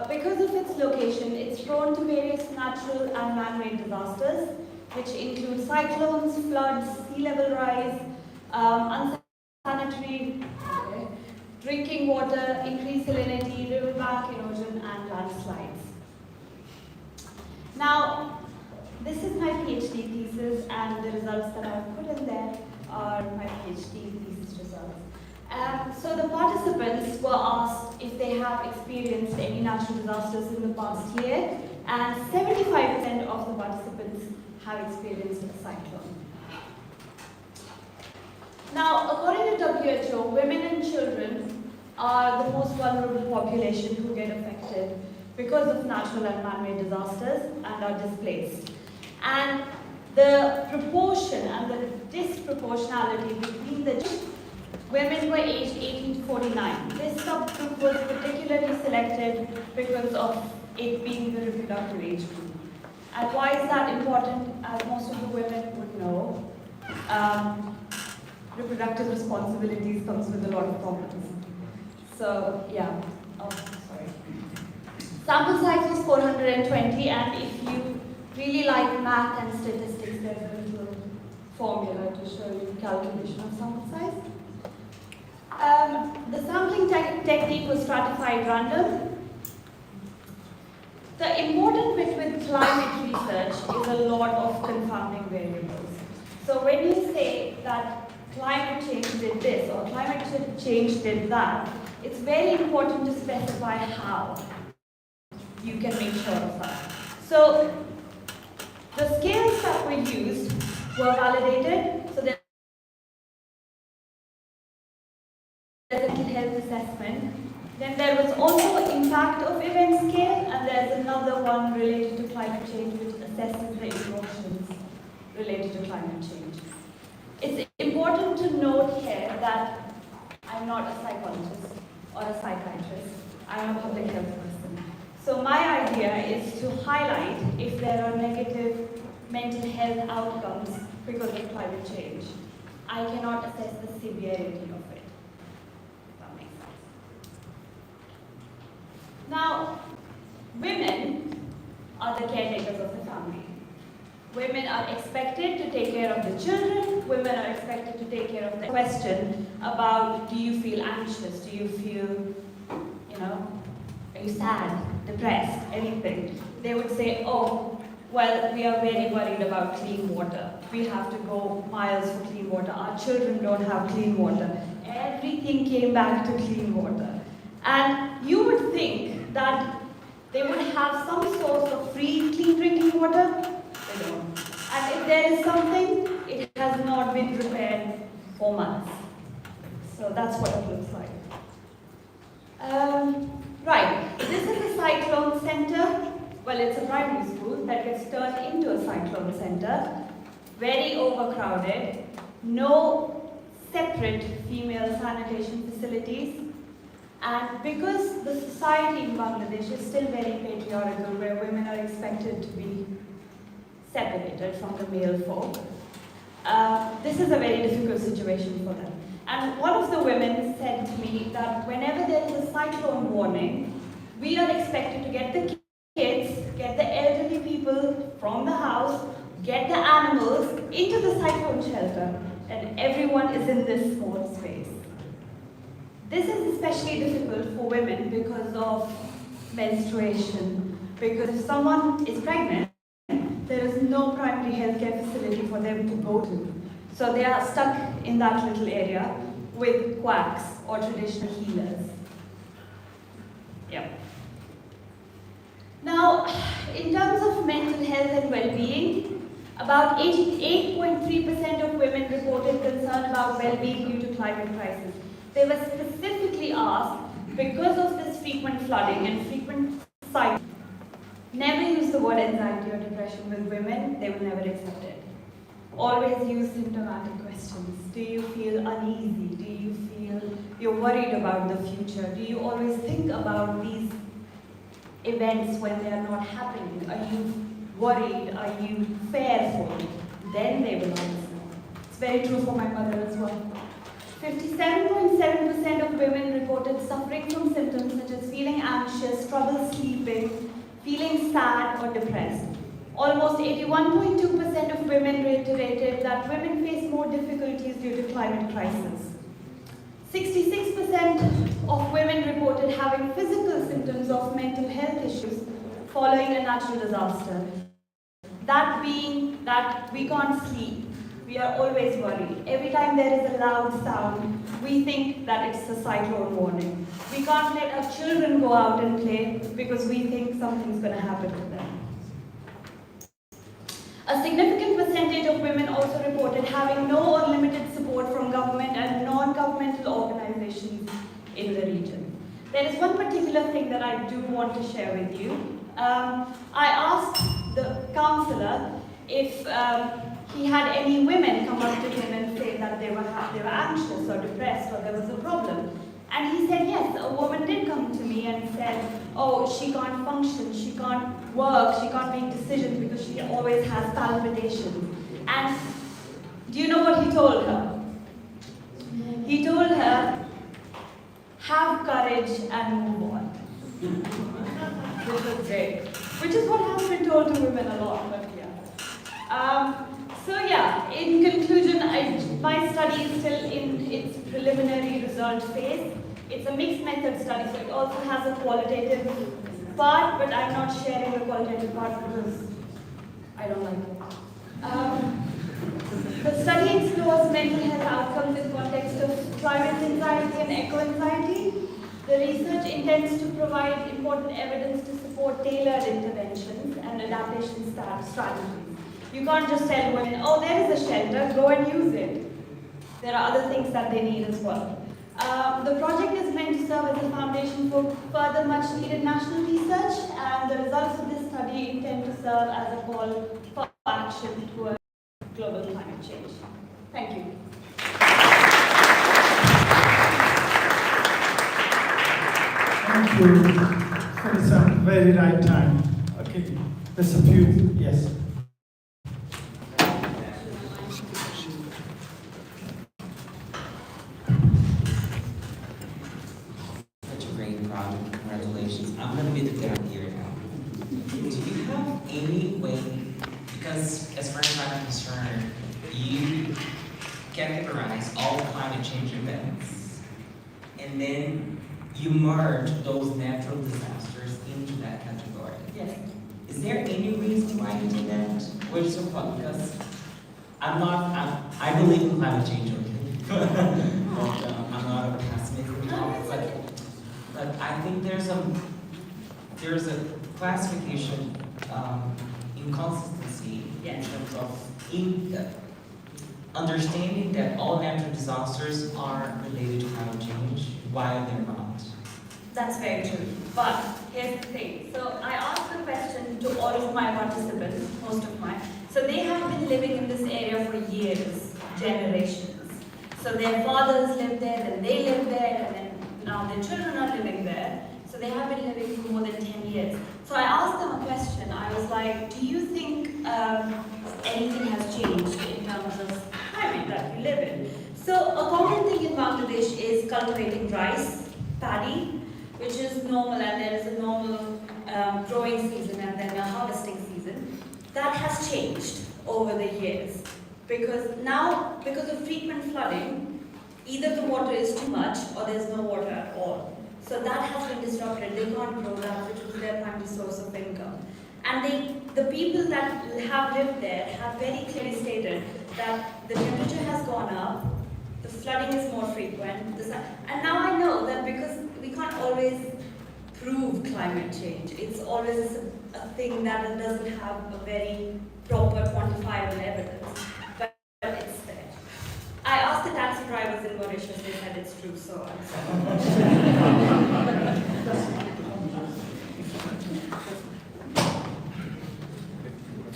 Because of its location, it's prone to various natural and man-made disasters, which include cyclones, floods, sea level rise, unsanitary drinking water, increased salinity, riverbank erosion, and landslides. Now, this is my PhD thesis, and the results that I've put in there are my PhD thesis results. So the participants were asked if they have experienced any natural disasters in the past year, and 75% of the participants have experienced a cyclone. Now, according to WHO, women and children are the most vulnerable population who get affected because of natural and man-made disasters and are displaced. And the proportion and the disproportionality between the women were aged 18 to 49. This subgroup was particularly selected because of it being the reproductive age group. And why is that important? As most of the women would know, reproductive responsibilities comes with a lot of problems. So, yeah. Oh, sorry. Sample size was 420, and if you really like math and statistics, there's a little formula to show you calculation of sample size. The sampling technique was stratified random. The important bit with climate research is a lot of confounding variables. So when you say that climate change did this or climate change did that, it's very important to specify how you can make sure of that. So the scales that were used were validated. So there's a mental health assessment. Then there was also impact of event scale, and there's another one related to climate change which assesses the emotions related to climate change. It's important to note here that I'm not a psychologist or a psychiatrist. I'm a public health person. So my idea is to highlight if there are negative mental health outcomes because of climate change. I cannot assess the severity of it. If that makes sense. Now, women are the caretakers of the family. Women are expected to take care of the children. Women are expected to take care of the question about, do you feel anxious? Do you feel, are you sad, depressed, anything? They would say, oh, well, we are very worried about clean water. We have to go miles for clean water. Our children don't have clean water. Everything came back to clean water. And you would think that they would have some source of free, clean drinking water. They don't. And if there is something, it has not been repaired for months. So that's what it looks like. Right, this is a cyclone center. Well, it's a primary school that gets turned into a cyclone center. Very overcrowded. No separate female sanitation facilities. And because the society in Bangladesh is still very patriarchal, where women are expected to be separated from the male folk, this is a very difficult situation for them. And one of the women said to me that whenever there is a cyclone warning, we are expected to get the kids, get the elderly people from the house, get the animals into the cyclone shelter, and everyone is in this small space. This is especially difficult for women because of menstruation, because if someone is pregnant, there is no primary healthcare facility for them to go to. So they are stuck in that little area with quacks or traditional healers. Yeah. Now, in terms of mental health and well-being, about 88.3% of women reported concern about well-being due to climate crisis. They were specifically asked, because of this frequent flooding and frequent cycles. Never use the word anxiety or depression with women, they will never accept it. Always use symptomatic questions. Do you feel uneasy? Do you feel you're worried about the future? Do you always think about these events when they are not happening? Are you worried? Are you fearful? Then they will always know. It's very true for my mother as well. 57.7% of women reported suffering from symptoms such as feeling anxious, trouble sleeping, feeling sad or depressed. Almost 81.2% of women reiterated that women face more difficulties due to climate crisis. 66% of women reported having physical symptoms of mental health issues following a natural disaster. That being that we can't sleep, we are always worried. Every time there is a loud sound, we think that it's a cyclone warning. We can't let our children go out and play because we think something's going to happen to them. A significant percentage of women also reported having no or limited support from government and non-governmental organizations in the region. There is one particular thing that I do want to share with you. I asked the counsellor if he had any women come up to him and say that they were anxious or depressed or there was a problem. And he said, yes, a woman did come to me and said, oh, she can't function, she can't work, she can't make decisions because she always has palpitations. And do you know what he told her? He told her, have courage and move on. Which was great. Which is what has been told to women a lot, but yeah. In conclusion, my study is still in its preliminary result phase. It's a mixed method study, so it also has a qualitative part, but I'm not sharing the qualitative part because I don't like it. The study explores mental health outcomes in context of climate anxiety and eco-anxiety. The research intends to provide important evidence to support tailored interventions and adaptation strategies. You can't just tell women, oh, there is a shelter, go and use it. There are other things that they need as well. The project is meant to serve as a foundation for further much needed national research, and the results of this study intend to serve as a call for action towards global climate change. Thank you. Thank you. It's a very right time. Okay, there's a few, yes. Such a great project, congratulations. I'm going to be the guy here now. Do you have any way, because as far as I'm concerned, you categorize all climate change events, and then you merge those natural disasters into that category. Yes. Is there any reason why you did that? Which is so fun, because I believe in climate change, okay? But, I'm not a pessimist, but I think there's a classification inconsistency in terms of understanding that all natural disasters are related to climate change, while they're not. That's very true. But here's the thing. So I asked the question to all of my participants, most of mine. So they have been living in this area for years, generations. So their fathers lived there, then they lived there, and then now their children are living there. So they have been living for more than 10 years. So I asked them a question. I was like, do you think anything has changed in terms of climate that you live in? So a common thing in Bangladesh is cultivating rice, paddy, which is normal, and there is a normal growing season and then a harvesting season. That has changed over the years because of frequent flooding, either the water is too much or there's no water at all. So that has been disrupted. They can't grow that, which was their primary source of income. And the people that have lived there have very clearly stated that the temperature has gone up, the flooding is more frequent, and now I know that because we can't always prove climate change, it's always a thing that doesn't have a very proper quantifiable evidence, but it's there. I asked the taxi drivers in Mauritius, they said it's true, so I'm sorry.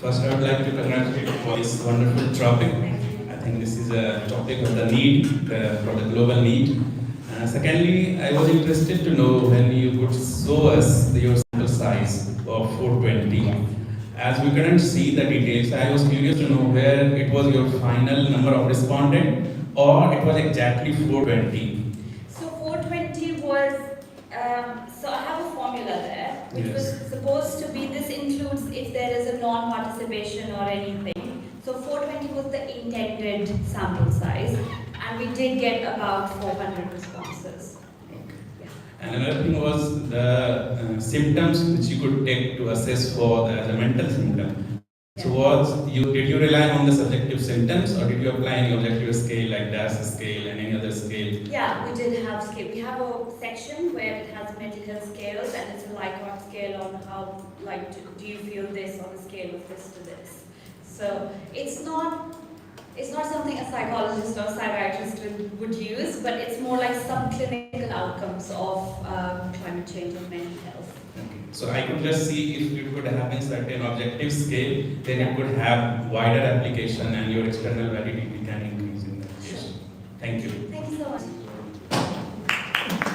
First, I would like to congratulate you for this wonderful topic. I think this is a topic of the need, for the global need. Secondly, I was interested to know when you could show us your sample size of 420. As we couldn't see the details, I was curious to know where it was your final number of respondents or it was exactly 420. So 420 was, so I have a formula there, which Yes. was supposed to be, this includes if there is a non-participation or anything. So 420 was the intended sample size, and we did get about 400 responses. And another thing was the symptoms which you could take to assess for as a mental symptom. So did you rely on the subjective symptoms or did you apply any objective scale like DAS scale and any other scale? Yeah, we did have scale. We have a section where it has mental health scales, and it's a Likert scale on how, like, do you feel this on a scale of this to this. So it's not something a psychologist or psychiatrist would use, but it's more like some clinical outcomes of climate change and mental health. Okay. So I could just see if it could have a certain objective scale, then it could have wider application and your external validity can increase in that case. Thank you. Thank you so much.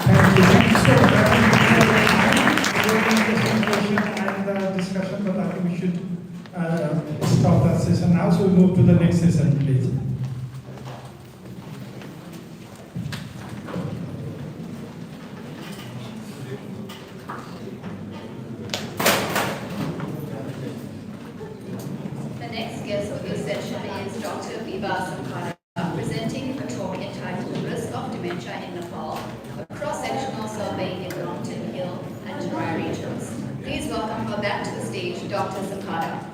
Thank you. Thank you so much and the discussion, but I think we should stop that session now. So we move to the next session, please. The next guest of this session is Dr. Viva Sankara, presenting a topic entitled Risk of Dementia in Nepal, a cross-sectional survey in Longton Hill and Jarai regions. Please welcome her back to the stage, Dr. Sankara.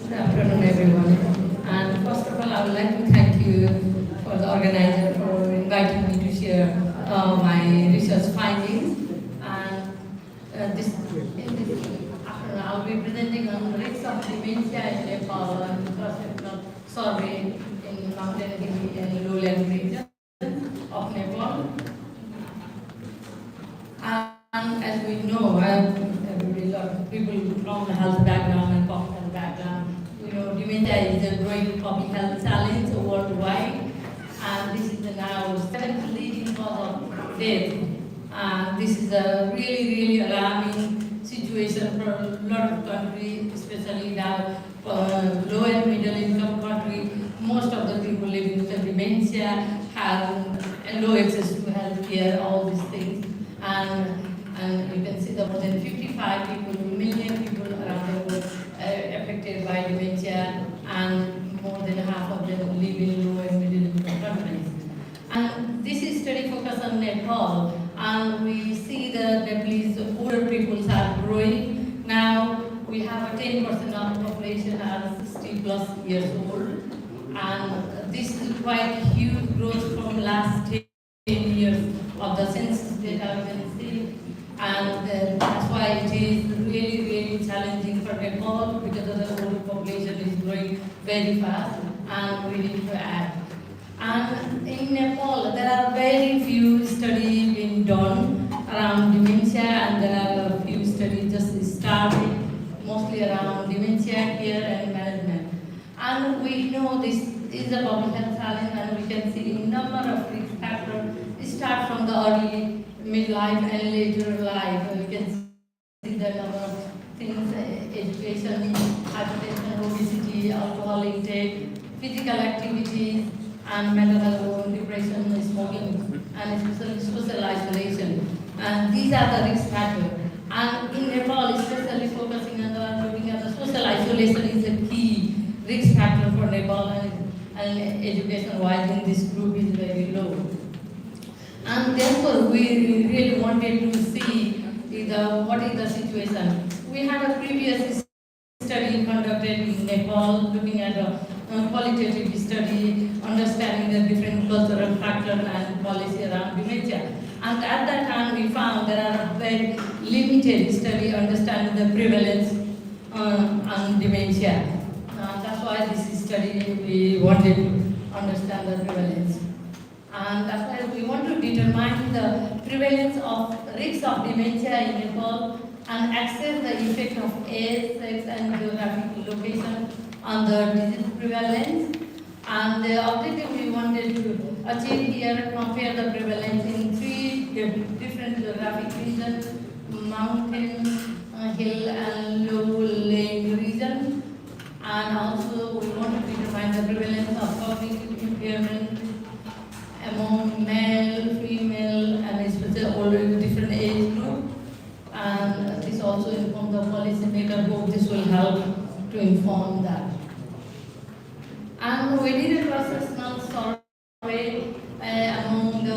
Good afternoon, everyone. And first of all, I would like to thank you for the organizer for inviting me to share my research findings. And in this afternoon, I'll be presenting on the risks of dementia in Nepal and cross-sectional survey in mountain and lowland region of Nepal. And as we know, a lot of people from the health background and public health background, we know dementia is a growing public health challenge worldwide, and this is now the seventh leading cause of death. And this is a really alarming situation for a lot of countries, especially now low and middle income countries. Most of the people living with dementia have low access to health care, all these things. And you can see that more than 55 million people around the world affected by dementia, and more than half of them live in low and middle income countries. And this is study focused on Nepal, and we see the Nepalese older peoples are growing. Now we have a 10% of the population are 60 plus years old, and this is quite huge growth from last 10 years of the census data we can see. And that's why it is really challenging for Nepal, because the old population is growing very fast and we need to act. And in Nepal, there are very few studies being done around dementia, and there are a few studies just starting, mostly around dementia care and management. And we know this is a public health challenge, and we can see a number of risk factors. Start from the early midlife and later life. We can see the number of things: education, hypertension, obesity, alcohol intake, physical activities, and mental health, depression, smoking, and especially social isolation. And these are the risk factors. And in Nepal, especially focusing on looking at the social isolation is a key risk factor for Nepal, and education-wise in this group is very low. And therefore, we really wanted to see what is the situation. We had a previous study conducted in Nepal, looking at a qualitative study, understanding the different cultural factors and policy around dementia. And at that time, we found there are very limited study understanding the prevalence on dementia. That's why this study we wanted to understand the prevalence. And that's why we want to determine the prevalence of risks of dementia in Nepal and assess the effect of age, sex, and geographic location on the disease prevalence. And the objective we wanted to achieve here, compare the prevalence in 3 different geographic regions: mountain, hill, and low-lying region. And also we want to determine the prevalence of cognitive impairment among male, female, and especially older different age group. And this also informs the policy maker. Hope this will help to inform that. And we did a cross-sectional survey among the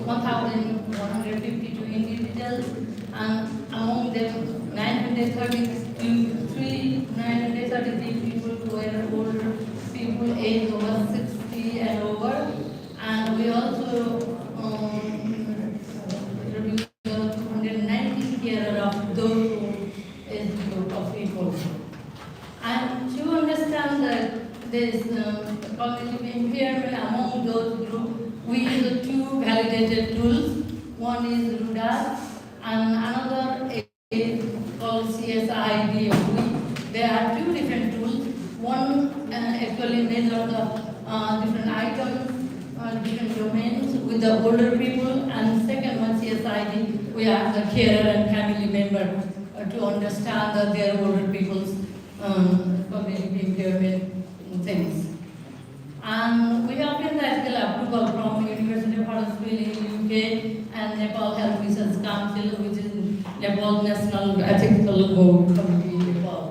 1,152 individuals, and among them 933 people were older people aged over 60 and over. And we also reviewed 290 carer of those who is group of people. And to understand that there is cognitive impairment among those groups, we use 2 validated tools. One is RUDAS and another is called CSID. There are 2 different tools. One actually measures the different items, different domains with the older people, and second one, CSID, we have the carer and family member to understand their older people's cognitive impairment things. And we obtained the ethical approval from University of Huddersfield in UK and Nepal Health Research Council, which is Nepal National Ethical Board Committee in Nepal.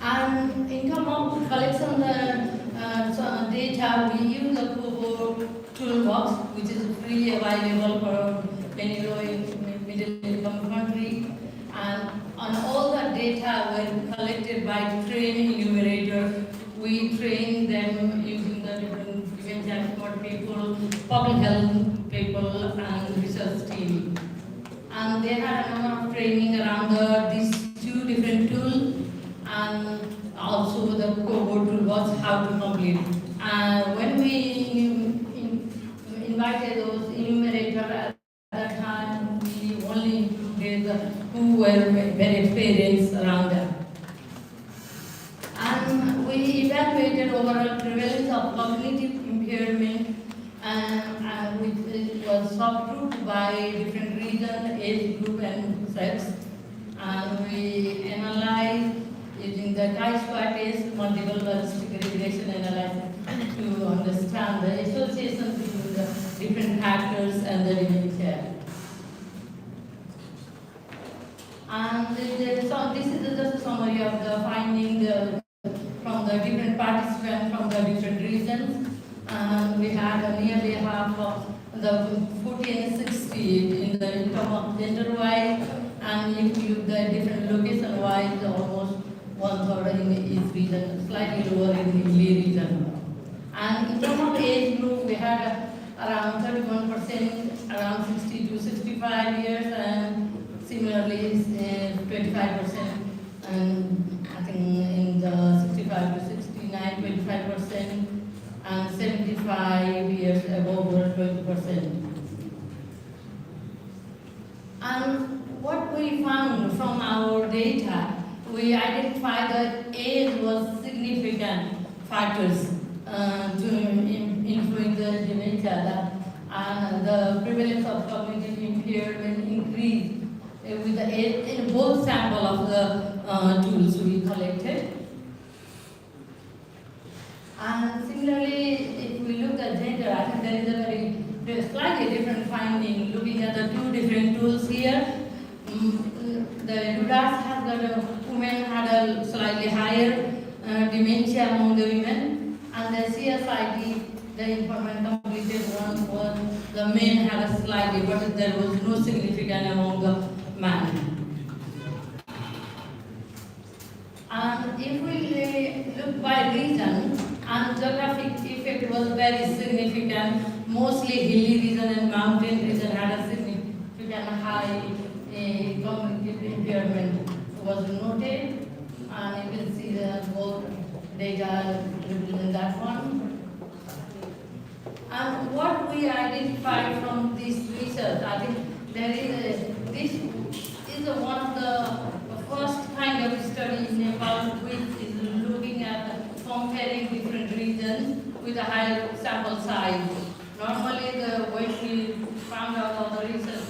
And in terms of collection data, we use the cohort toolbox, which is free available for any low middle income country. And on all the data were collected by trained enumerators. We train them using the different dementia expert people, public health people, and research team. And they had a number of training around these 2 different tools, and also the cohort toolbox, how to complete. When we invited those enumerators at that time, we only included who were very experienced around them. And we evaluated overall prevalence of cognitive impairment, which was subgrouped by different region, age group, and sex. And we analyzed using the chi-square test, multiple ballistic regression analysis, to understand the association between the different factors and the dementia. And this is just a summary of the findings from the different participants from the different regions. We had nearly half of the 40 and 60 in the income of gender-wise, and if you look the different location-wise, almost 1/3 in each region, slightly lower in the Hilly region. And in terms of age group, we had around 31%, around 60 to 65 years, and similarly 25%, and I think in the 65 to 69, 25%, and 75 years above 20%. And what we found from our data, we identified that age was significant factors to influence the dementia, and the prevalence of cognitive impairment increased with the age in both sample of the tools we collected. And similarly, if we look at gender, I think there is a very slightly different finding looking at the 2 different tools here. The RUDAS has got women had a slightly higher dementia among the women, and the CSID, the informant complete treated one, the men had a slightly, but there was no significant among the men. And if we look by region, and geographic effect was very significant, mostly hilly region and mountain region had a significant high cognitive impairment was noted, and you can see the both data in that one. And what we identified from this research, I think this is one of the first kind of study in Nepal which is looking at comparing different regions with a higher sample size. Normally, when we found out all the research,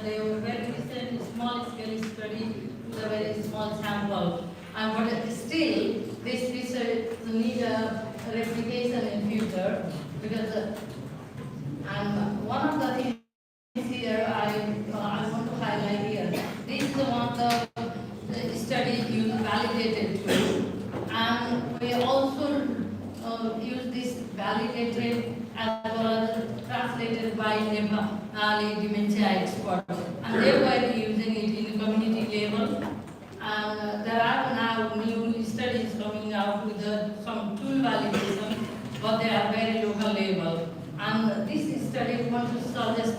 they were very recent, small scale study with a very small sample. But still, this research needs a replication in future because, and one of the things here I want to highlight here, this is one of the study you validated tool, and we also use this validated as well as translated by Nepali dementia experts, and they were using it in community level. And there are now new studies coming out with some tool validation, but they are very local level. And this study we want to suggest,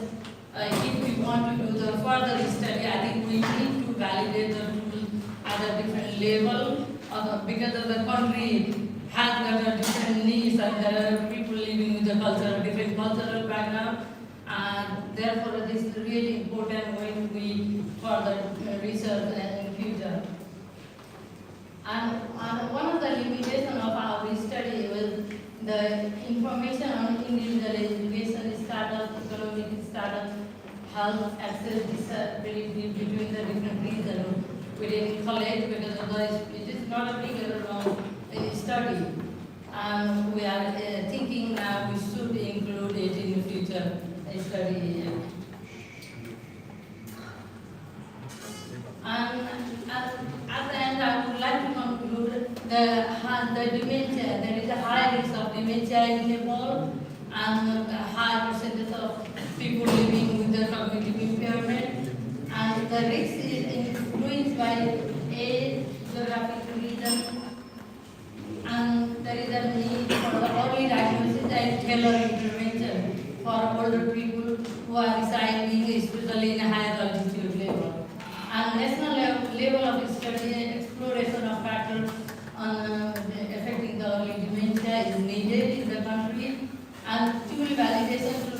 if we want to do the further study, I think we need to validate the tool at a different level, because of the country has got a different needs, and there are people living with the culture, different cultural background, and therefore this is really important when we further research in future. And one of the limitations of our study was the information on individual education status, economic status, health, access, disability between the different regions. We didn't collect because otherwise it is not a big study. And we are thinking now we should include it in the future study. And at the end, I would like to conclude the dementia. There is a high risk of dementia in Nepal, and a high percentage of people living with the cognitive impairment. And the risk is influenced by age, geographic region, and there is a need for the early diagnosis and tailored intervention for older people who are residing, especially in a higher altitude level. And national level of study and exploration of factors affecting the early dementia is needed in the country, and tool validation to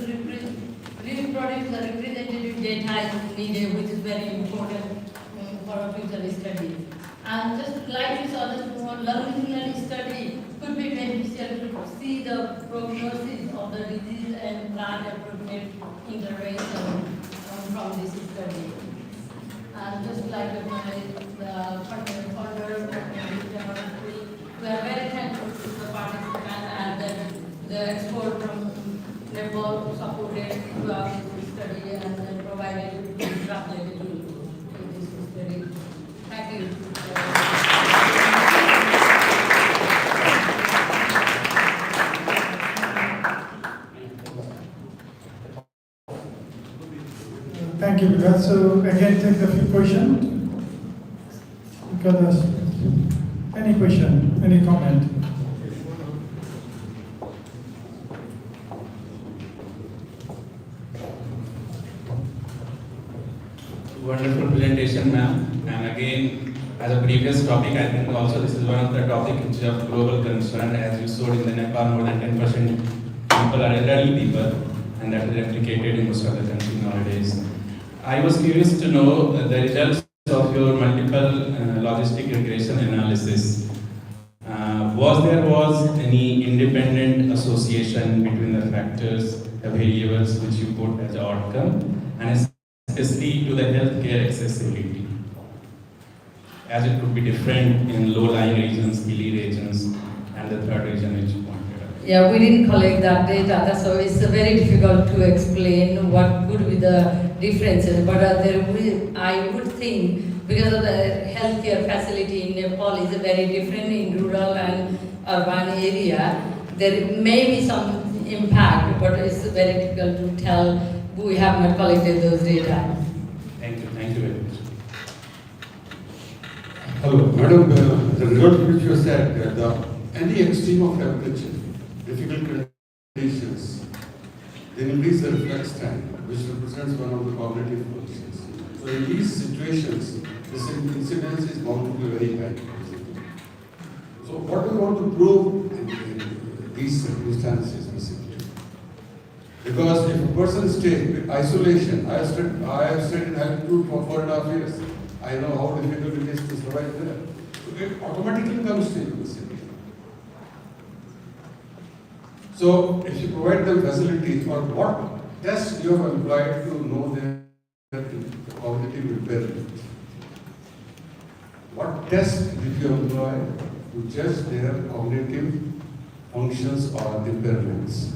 reproduce the representative data is needed, which is very important for a future study. And just like we saw, this more longitudinal study could be beneficial to see the prognosis of the disease and plan appropriate intervention from this study. And just like the founder, we are very thankful to the participants and the expert from Nepal who supported throughout this study and then provided translated to this study. Thank you. Thank you, Vikas. So again, take a few questions. Because any question, any comment? Wonderful presentation, ma'am. And again, as a previous topic, I think also this is one of the topics which is of global concern. As you showed in the Nepal, more than 10% people are elderly people, and that is replicated in most of the countries nowadays. I was curious to know the results of your multiple logistic regression analysis. Was any independent association between the factors, the variables which you put as an outcome, and especially to the healthcare accessibility, as it could be different in low-lying regions, hilly regions, and the third region which you pointed out? Yeah, we didn't collect that data, so it's very difficult to explain what could be the differences. But I would think, because of the healthcare facility in Nepal is very different in rural and urban area, there may be some impact, but it's very difficult to tell. We have not collected those data. Thank you very much. Hello, madam, the result which you said, any extreme of temperature, difficult conditions, they increase the reflex time, which represents one of the cognitive functions. So in these situations, this incidence is bound to be very high. So what do we want to prove in these circumstances, basically? Because if a person stays in isolation, I have stayed in altitude for 4.5 years. I know how difficult it is to survive there. So it automatically comes to you, basically. So if you provide them facilities, or what tests you have employed to know their cognitive impairment? What test did you employ to judge their cognitive functions or impairments?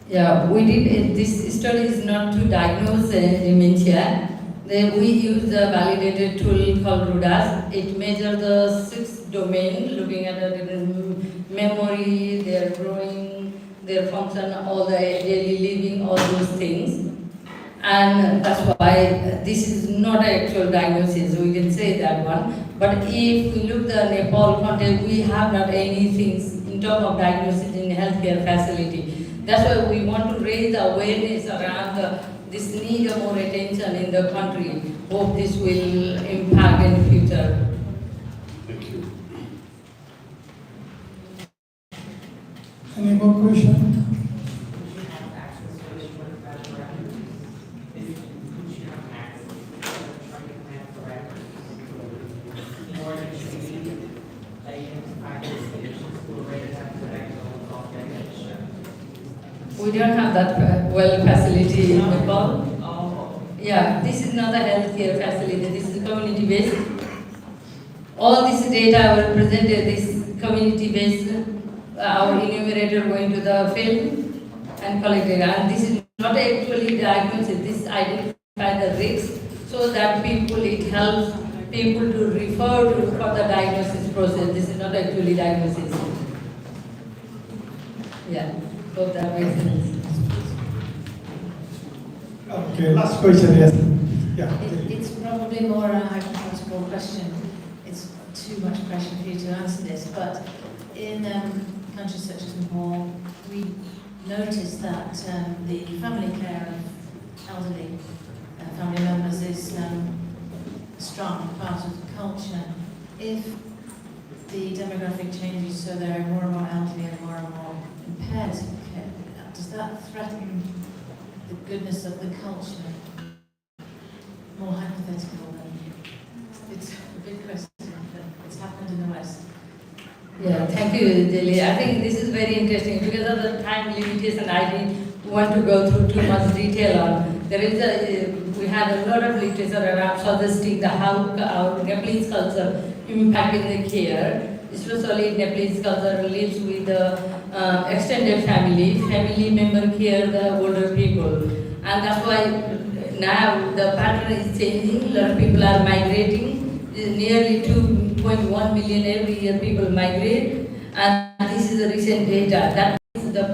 Yeah, we did, this study is not to diagnose dementia. We use a validated tool called RUDAS. It measures the 6 domains, looking at the memory, their growing, their function, all the daily living, all those things. And that's why this is not an actual diagnosis, we can say that one. But if we look at the Nepal context, we have not anything in terms of diagnosis in healthcare facility. That's why we want to raise the awareness around this need of more attention in the country. Hope this will impact in the future. Thank you. Any more questions? We don't have that well facility in Nepal. Yeah, this is not a healthcare facility, this is community based. All this data were presented, this community based, our enumerator going to the field and collected. And this is not actually diagnosis, this identify the risks so that it helps people to refer to for the diagnosis process. This is not actually diagnosis. Yeah. Hope that makes sense. Okay, last question, yes. Yeah. It's probably more a hypothetical question. It's too much pressure for you to answer this, but in countries such as Nepal, we noticed that the family care of elderly family members is a strong part of the culture. If the demographic changes so there are more and more elderly and more impaired care, does that threaten the goodness of the culture? More hypothetical than it's a big question, but it's happened in the West. Yeah, thank you, Dilly. I think this is very interesting because of the time limitation. I didn't want to go through too much detail on. We had a lot of literature around suggesting how our Nepalese culture impacting the care, especially Nepalese culture lives with the extended family member care the older people, and that's why now the pattern is changing. A lot of people are migrating. Nearly 2.1 million every year people migrate, and this is the recent data. That is the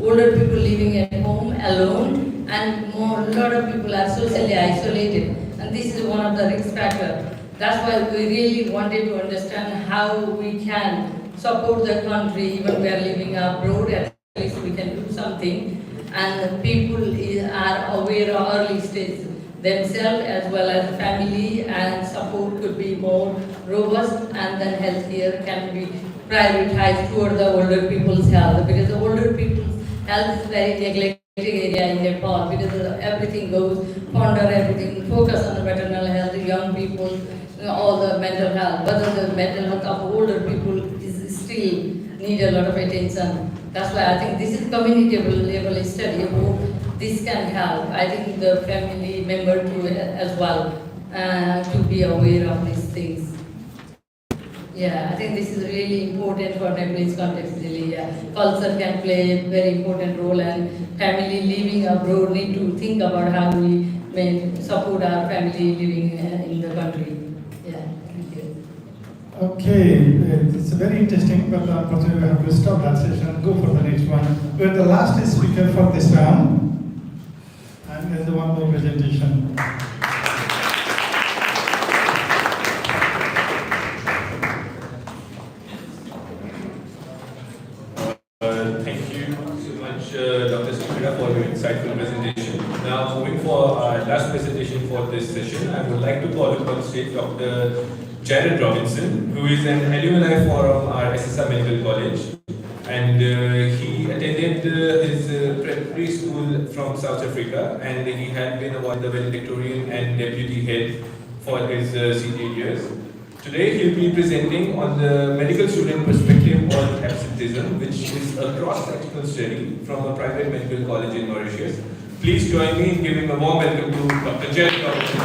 older people living at home alone, and a lot of people are socially isolated, and this is one of the risk factors. That's why we really wanted to understand how we can support the country even we are living abroad. At least we can do something, and people are aware of early stages themselves as well as family, and support could be more robust, and then healthcare can be prioritized toward the older people's health, because the older people's health is very neglected area in Nepal, because everything goes under everything, focus on the maternal health, young people, all the mental health, but the mental health of older people is still need a lot of attention. That's why I think this is community level study. This can help. I think the family member too as well to be aware of these things. Yeah, I think this is really important for Nepalese context. Really, yeah. Culture can play a very important role, and family living abroad need to think about how we may support our family living in the country. Yeah, thank you. Okay, it's very interesting, but unfortunately we have to stop that session and go for the next one. We are the last speaker for this round, and there's one more presentation. Thank you so much, Dr. Sumira, for your insightful presentation. Now, moving for our last presentation for this session, I would like to call upon stage Dr. Jared Robinson, who is an alumni from our SSR Medical College, and he attended his preparatory school from South Africa, and he had been awarded the valedictorian and deputy head for his senior years. Today he'll be presenting on the medical student perspective on absenteeism, which is a cross-sectional study from a private medical college in Mauritius. Please join me in giving a warm welcome to Dr. Jared Robinson.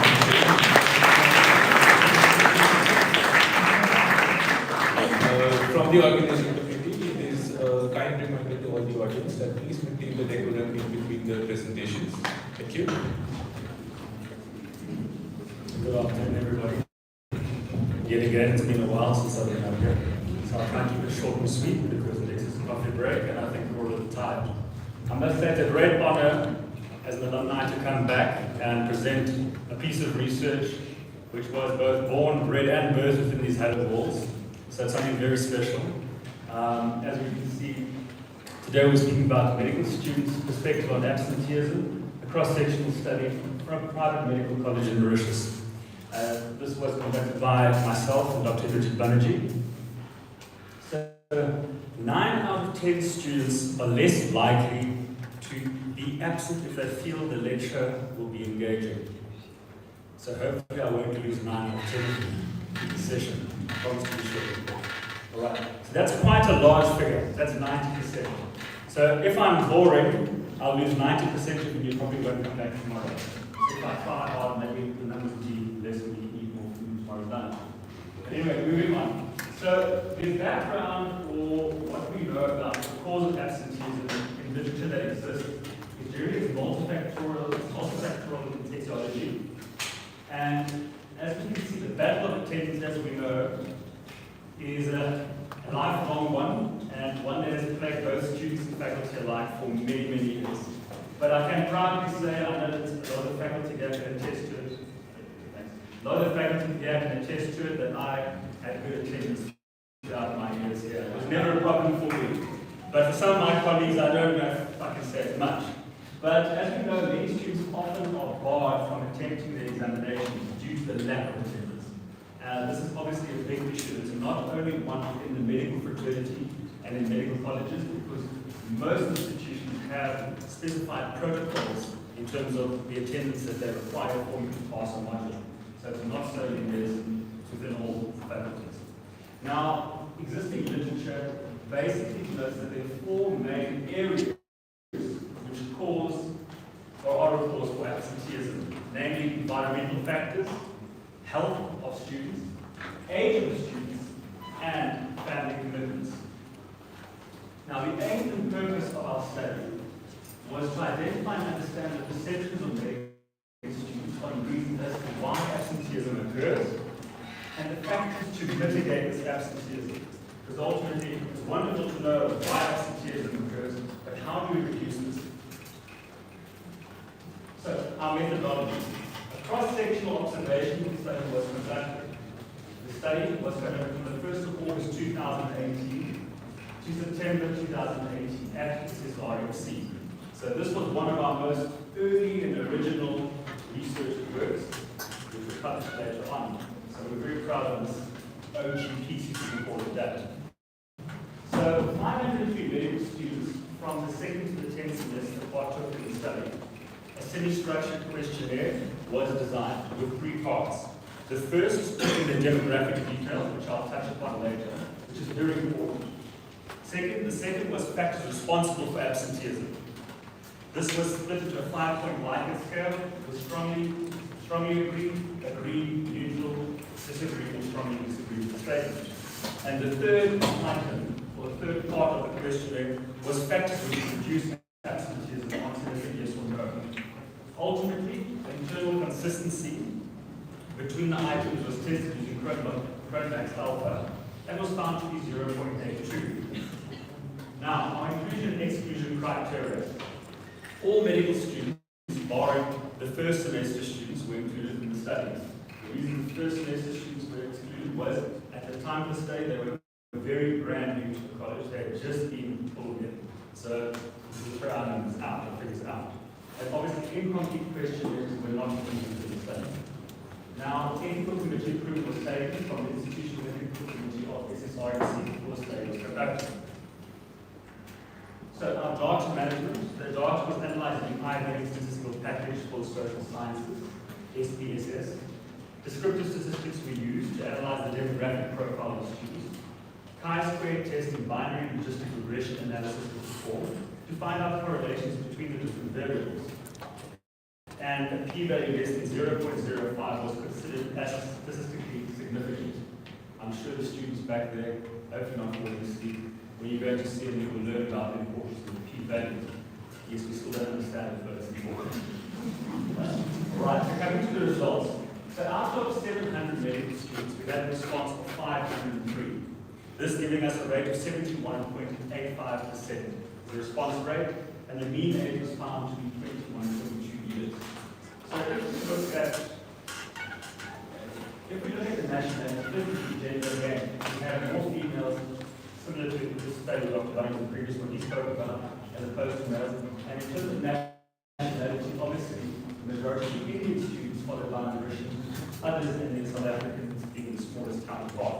From the organizing committee, it is a kind reminder to all the audience that please maintain the decorum in between the presentations. Thank you. Good afternoon, everybody. Yet again, it's been a while since I've been up here, so I'll try and keep it short and sweet because it is a coffee break and I think we're a little tired. I must say it's a great honor as an alumni to come back and present a piece of research which was both born, bred and birthed within these hallowed walls. So it's something very special. As we can see, today we're speaking about medical students' perspective on absenteeism, a cross-sectional study from a private medical college in Mauritius. This was conducted by myself and Dr. Richard Banerjee. So 9 out of 10 students are less likely to be absent if they feel the lecture will be engaging. So hopefully I won't lose 9 out of 10 in the session. I promise to be sure. Alright, so that's quite a large figure. That's 90%. So if I'm boring, I'll lose 90% of you, you probably won't come back tomorrow. So if I try hard, maybe the numbers will be less when you eat more food tomorrow's lunch. But anyway, moving on. So the background or what we know about the cause of absenteeism in literature that exists is generally multifactorial in etiology. And as we can see, the battle of attendance, as we know, is a lifelong one, and one that has plagued both students and faculty alike for many, many years. But I can proudly say, I know that a lot of faculty here can attest to it. A lot of faculty here can attest to it that I had good attendance throughout my years here. It was never a problem for me. But for some of my colleagues, I don't know if I can say as much. But as we know, many students often are barred from attempting the examinations due to the lack of attendance. This is obviously a big issue. It's not only one in the medical fraternity and in medical colleges, because most institutions have specified protocols in terms of the attendance that they require for you to pass a module. So it's not solely in medicine, it's within all faculties. Now, existing literature basically notes that there are 4 main areas which cause or are a cause for absenteeism, namely environmental factors, health of students, age of students, and family commitments. Now, the aim and purpose of our study was to identify and understand the perceptions of medical students on reasons as to why absenteeism occurs and the factors to mitigate this absenteeism. Because ultimately, it's wonderful to know why absenteeism occurs, but how do we reduce this? So, our methodology. A cross-sectional observation study was conducted. The study was conducted from the 1st of August 2018 to September 2018 at SSR. So this was one of our most early and original research works, which was published later on. So we're very proud of this OGPCC recorded data. So 503 medical students from the 2nd to the 10th semester partook in the study. A semi-structured questionnaire was designed with 3 parts. The first in the demographic details, which I'll touch upon later, which is very important. The second was factors responsible for absenteeism. This was split into a 5-point Likert scale with strongly agree, neutral, disagree, or strongly disagree statement. And the third item, or the third part of the questionnaire, was factors which reduce absenteeism, answer yes or no. Ultimately, the internal consistency between the items was tested using Chromax alpha, That was found to be 0.82. Now, our inclusion and exclusion criteria. All medical students, barring the first semester students, were included in the studies. The reason the first semester students were excluded was, at the time of the study, they were very brand new to the college. They had just been pulled in. So, the crowd was out, the figures out. And obviously, incomplete questionnaires were not included in the study. Now, technical committee approval was taken from the institutional technical committee of SSR before the study was conducted. So our data management, the data was analyzed in high-level statistical package for social sciences, SPSS. Descriptive statistics were used to analyze the demographic profile of students. Chi-square test and binary logistic regression analysis was performed to find out correlations between the different variables. And a p-value less than 0.05 was considered as statistically significant. I'm sure the students back there, hopefully not falling asleep, when you go to see them, you will learn about the importance of the p-value. Yes, we still don't understand it, but it's important. Right, so coming to the results. So out of 700 medical students, we had a response of 503. This giving us a rate of 71.85%. The response rate, and the mean age was found to be 21.2 years. So if we look at the nationality, gender again, we have more females, similar to this study Dr. Dunning, the previous one he spoke about, as opposed to males. And in terms of nationality, obviously, the majority of Indian students followed by Mauritians, others in the South Africans being the smallest counterpart.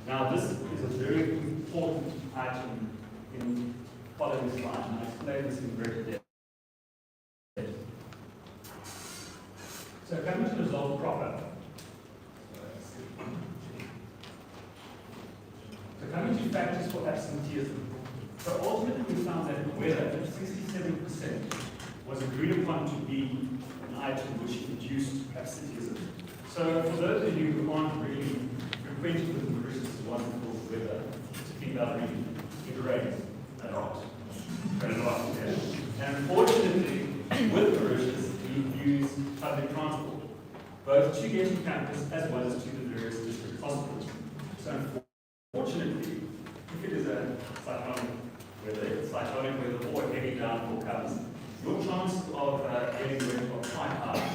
Now, this is a very important item in following this slide, and I explain this in great depth. So coming to the result proper. So coming to factors for absenteeism. So ultimately we found that whether 67% was agreed upon to be an item which induced absenteeism. So for those of you who aren't really acquainted with Mauritius' wonderful weather, particularly it rains a lot. And unfortunately, with Mauritius, we use public transport, both to get to campus as well as to the various district hospitals. So unfortunately, if it is a cyclonic weather or heavy downpour comes, your chances of getting wet are quite high,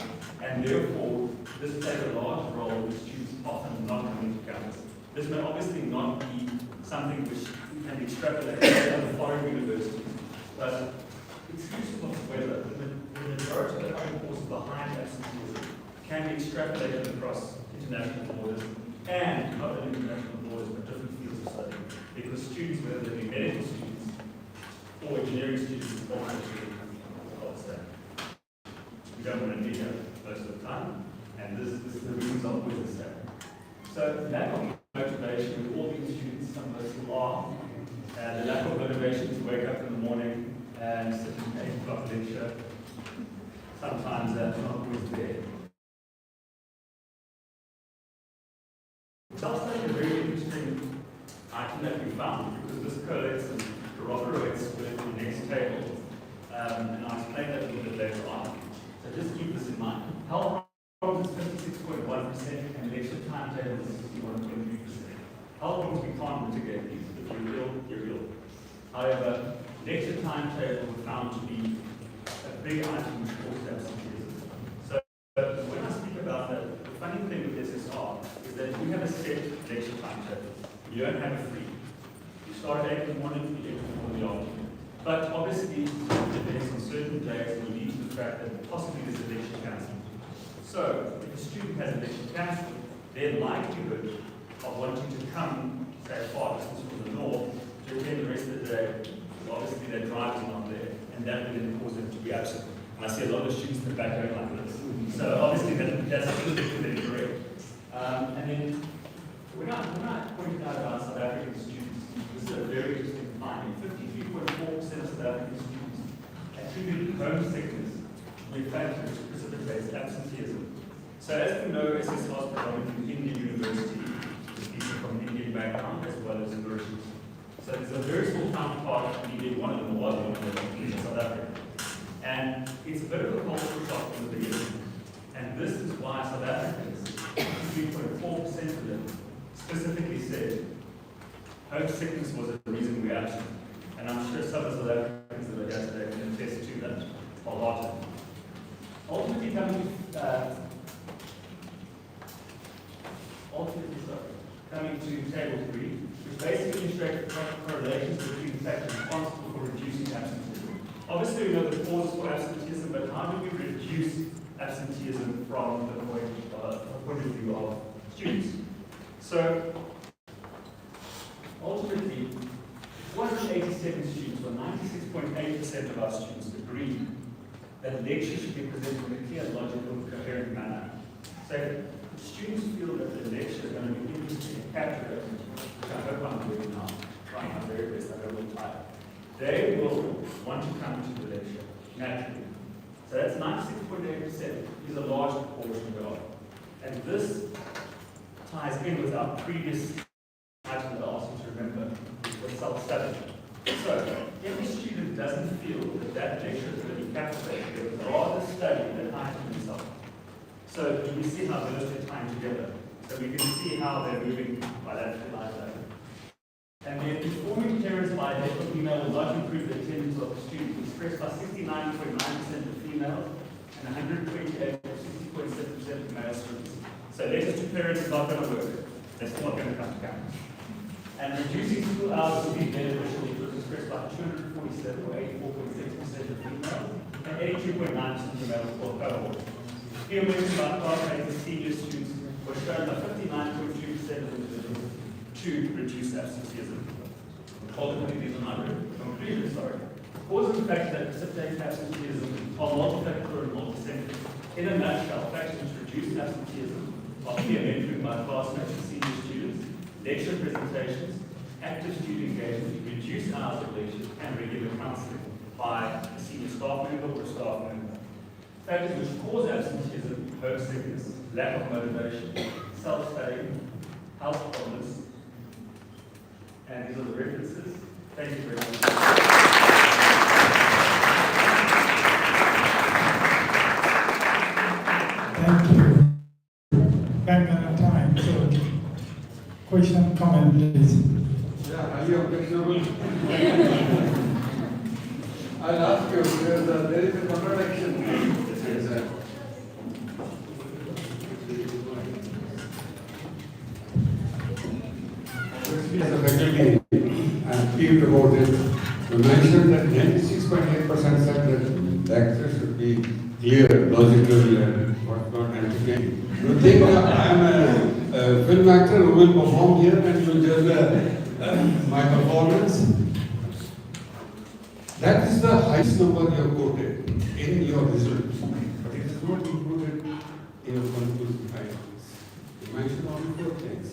and therefore this plays a large role with students often not coming to campus. This may obviously not be something which can be extrapolated to other foreign universities, but exclusive of weather, the majority of the other causes behind absenteeism can be extrapolated across international borders, and not only international borders, but different fields of study. Because students, whether they be medical students or engineering students, all actually of the same. We don't want to be here most of the time, and this is the reasons of always the same. So lack of motivation with all these students, some of us who are, and the lack of motivation to wake up in the morning and sit in 8 o'clock lecture, sometimes that's not always there. Self-study is a very interesting item that we found because this correlates and corroborates with the next table, and I'll explain that a little bit later on. So just keep this in mind. Health problems is 56.1% and lecture timetable is 61.3%. Health problems we can't mitigate these. If you're ill, you're ill. However, lecture timetable was found to be a big item which caused absenteeism. So when I speak about that, the funny thing with SSR is that we have a set lecture timetable. You don't have a free. You start at 8 in the morning, you end at 4 in the afternoon. But obviously, events on certain days will lead to the fact that possibly there's a lecture cancelled. So, if a student has a lecture cancelled, their likelihood of wanting to come, say, far distance from the north, to attend the rest of the day, obviously their drive is not there, and that will then cause them to be absent. And I see a lot of students in the back going like this. So obviously that's absolutely correct. And then when I pointed out about South African students, this is a very interesting finding. 53.4% of South African students attributed homesickness to a factor which precipitates absenteeism. So as we know, SSR is predominantly Indian university, with people from Indian background as well as Mauritius. So there's a very small counterpart of India, one of them was one of them in South Africa. And it's a bit of a cultural shock from the beginning. And this is why South Africans, 3.4% of them, specifically said homesickness was a reason we absent. And I'm sure some of the South Africans that are here today can attest to that wholeheartedly. Ultimately, coming to table 3, which basically illustrates the correlations between factors responsible for reducing absenteeism. Obviously, we know the causes for absenteeism, but how do we reduce absenteeism from the point of view of students? So, ultimately, 187 students, or 96.8% of our students, agree that lecture should be presented in a clear, logical, coherent manner. So, if students feel that the lecture is going to be interesting and captivating, which I hope I'm doing now, trying my very best, I don't want time, they will want to come to the lecture, naturally. So that's 96.8%, is a large proportion of it. And this ties in with our previous item that I asked you to remember, which was self-study. So, if a student doesn't feel that that lecture is going to be captivating, they would rather study that item themselves. So, we see how those are tying together. So, we can see how they're moving bilaterally like that. And then, informing parents by electrical email will not improve the attendance of the student, expressed by 69.9% of females and 128 or 60.7% of male students. So, letters to parents is not going to work. It's not going to come to campus. And reducing school hours will be beneficial, which was expressed by 247 or 84.6% of females and 82.9% of males for cohort. Here mentioned by classmates and senior students was shown by 59.3% of individuals to reduce absenteeism. Ultimately, these are my conclusions, sorry. Causes and factors that precipitate absenteeism are multifactorial and multicentric. In a nutshell, factors which reduce absenteeism are peer mentoring by classmates and senior students, lecture presentations, active student engagement, reduced hours of lecture, and regular counselling by a senior staff member or a staff member. Factors which cause absenteeism, homesickness, lack of motivation, self-studying, health problems, and these are the references. Thank you very much. Thank you. Back on time. So, question, comment, please. Yeah, are you objectionable? I'll ask you, because there is a contradiction. As a faculty, I'm peeved about it. You mentioned that 96.8% said that the lecture should be clear, logical, and whatnot, entertaining. You think I am a film actor who will perform here and will judge my performance? That is the highest number you have quoted in your results, but it is not included in your conclusive findings. You mentioned only 4 things.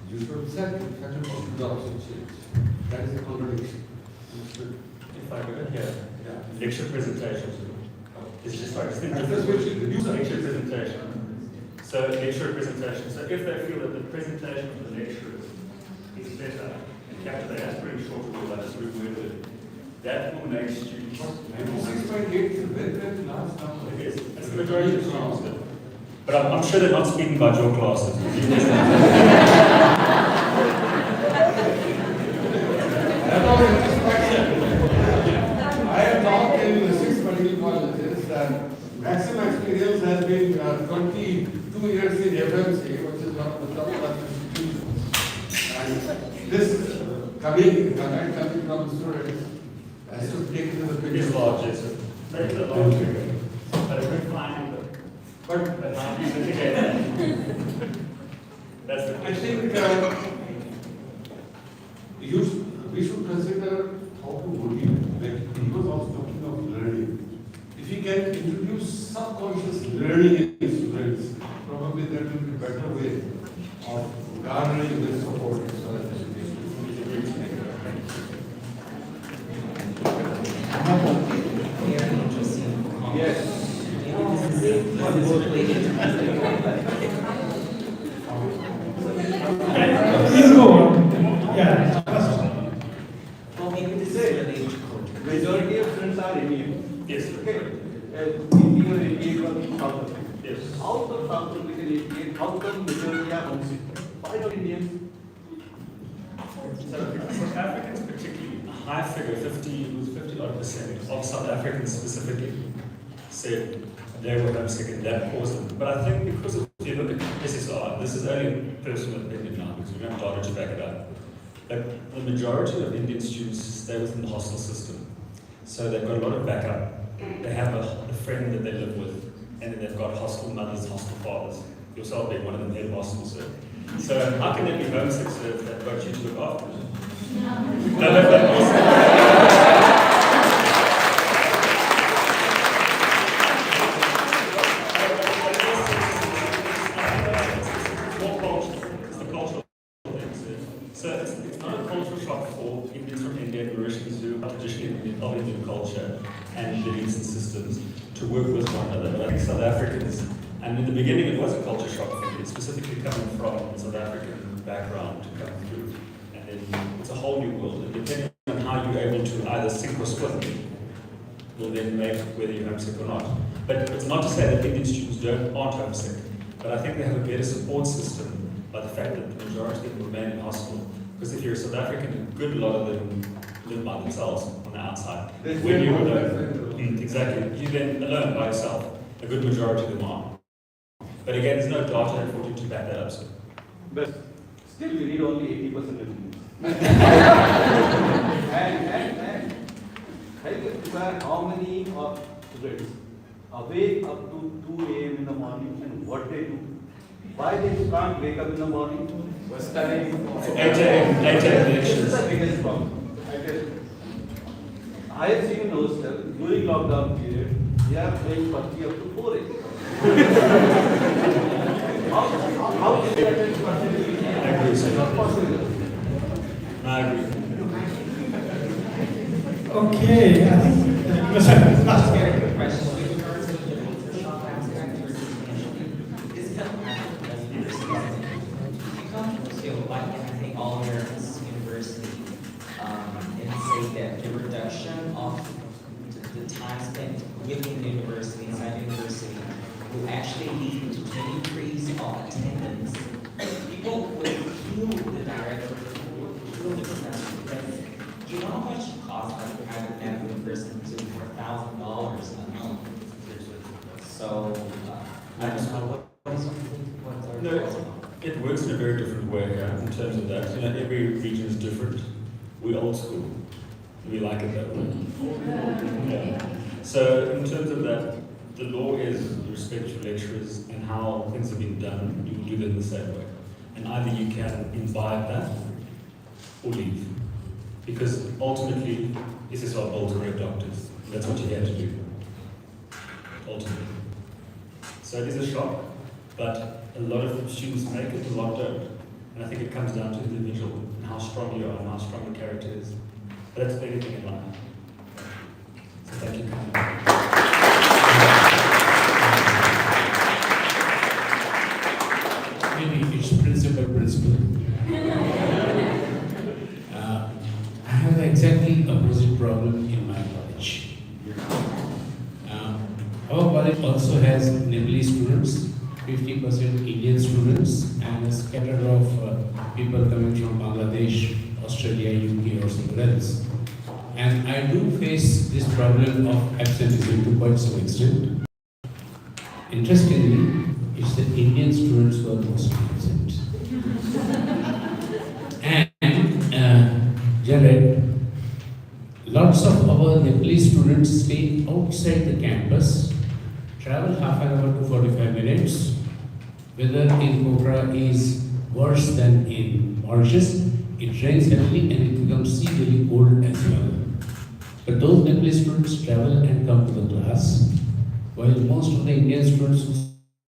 You should set the faculty jobs and change. That is a contradiction. If I could hear, lecture presentations. It's just like lecture presentation. So lecture presentation. So if they feel that the presentation of the lecturers is better and captivates, that's pretty short of all that is reworded. That will make students. 96.8 is a very, very large number. It is. It's the majority of students. But I'm sure they're not speaking about your classes. I have taught in 6 medical colleges and maximum experience has been 22 years in FMC, which is one of the top class institutions. And this coming from students has to take into the picture. It is large, yes. That is a large figure. But a good finding, but how do you mitigate that? That's the I think we should consider how to motivate. Like he was also talking of learning. If we can introduce subconscious learning in students, probably that will be a better way of garnering the support as far as education. Yes. Please go on. Yeah. Well, maybe this is related to culture. Majority of students are Indian. Yes. Okay. Indian or Indian from South Africa. Yes. Out of South African Indian, how come majority are homesick? Why not Indians? South Africans particularly, a high figure, 50 odd percent of South Africans specifically said they were homesick and that caused them. But I think because of, if you look at SSR, this is only personal opinion now because we don't have data to back it up. But the majority of Indian students stay within the hostel system. So they've got a lot of backup. They have a friend that they live with, and then they've got hostel mothers, hostel fathers. Yourself being one of them, head of hostel, sir. So how can they be homesick, sir, if they've got you to look after them? No, So it's not a cultural shock for Indians from India and Mauritians who are traditionally of Indian culture and beliefs and systems to work with one another. But I think South Africans, and in the beginning it was a culture shock for me, specifically coming from a South African background to come through. And then it's a whole new world. And depending on how you're able to either sink or swim, will then make whether you're homesick or not. But it's not to say that Indian students aren't homesick, but I think they have a better support system by the fact that the majority of them remain in hostel. Because if you're a South African, a good lot of them live by themselves on the outside. When you're alone, exactly, you're then alone by yourself. A good majority of them are. But again, there's no data unfortunately to back that up. So. But still, we read only 80% of news. and how many of students awake up to 2 a.m. in the morning and what they do? Why they can't wake up in the morning? We're studying for 8 a.m. This is the biggest problem. I have seen in hostel during lockdown period, they are playing PUBG up to 4 a.m. How can they attend PUBG? I agree, sir. It's not possible. I agree. Okay, I think last question with regards to the culture shock aspect for discrimination. Is South Africa university become like I think all Americans university and say that the reduction of the time spent within the university, inside the university, will actually lead to an increase of attendance. People will kill the director, will kill the professor because you know how much it costs like private medical university for $1,000 a month. So I just know what's our thoughts on that? It works in a very different way in terms of that. You know, every region is different. We're old school. We like it that way. Yeah. So in terms of that, the law is you respect your lecturers and how things have been done, you will do them the same way. And either you can imbibe that or leave. Because ultimately, this is what builds great doctors. That's what you have to do. Ultimately. So it is a shock, but a lot of students make it, a lot don't. And I think it comes down to the individual and how strong you are and how strong your character is. But that's everything in life. So thank you. Maybe it's principle. I have exactly opposite problem in my college. Our college also has Nepalese students, 50% Indian students, and a scatter of people coming from Bangladesh, Australia, UK, or somewhere else. And I do face this problem of absenteeism to quite some extent. Interestingly, it's the Indian students who are most absent. And Jared, lots of our Nepalese students stay outside the campus, travel half an hour to 45 minutes. Weather in Pokhara is worse than in Mauritius. It rains heavily and it becomes severely cold as well. But those Nepalese students travel and come to the class, while most of the Indian students who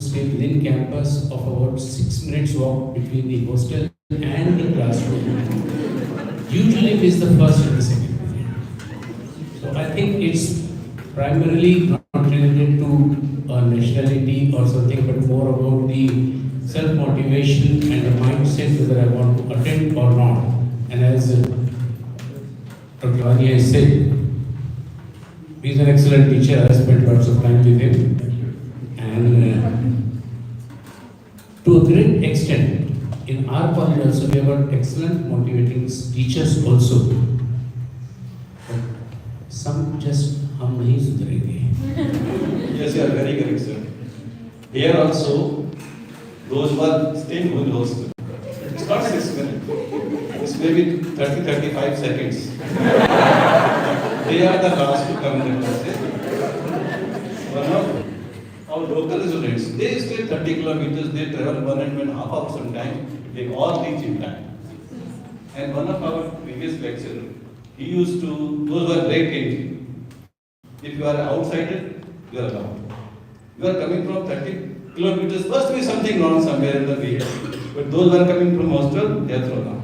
stay within campus of about 6 minutes walk between the hostel and the classroom usually miss the first and the second period. So I think it's primarily not related to a nationality or something, but more about the self-motivation and the mindset whether I want to attend or not. And as Dr. Vania said, he's an excellent teacher. I spent lots of time with him. And to a great extent, in our our college also we have got excellent motivating teachers also. But some just हम नहीं सुधरेंगे. Yes, you are very correct, sir. Here also, those who are staying in hostel, it's not 6 minutes. It's maybe 30-35 seconds. They are the last to come in the classes. One of our local students, they stay 30 kilometers, they travel 1.5 hours sometimes, they all reach in time. And one of our previous lecturers, he used to, those who are late entry, if you are an outsider, you are allowed. You are coming from 30 kilometers, must be something wrong somewhere in the way. But those who are coming from hostel, they are thrown out.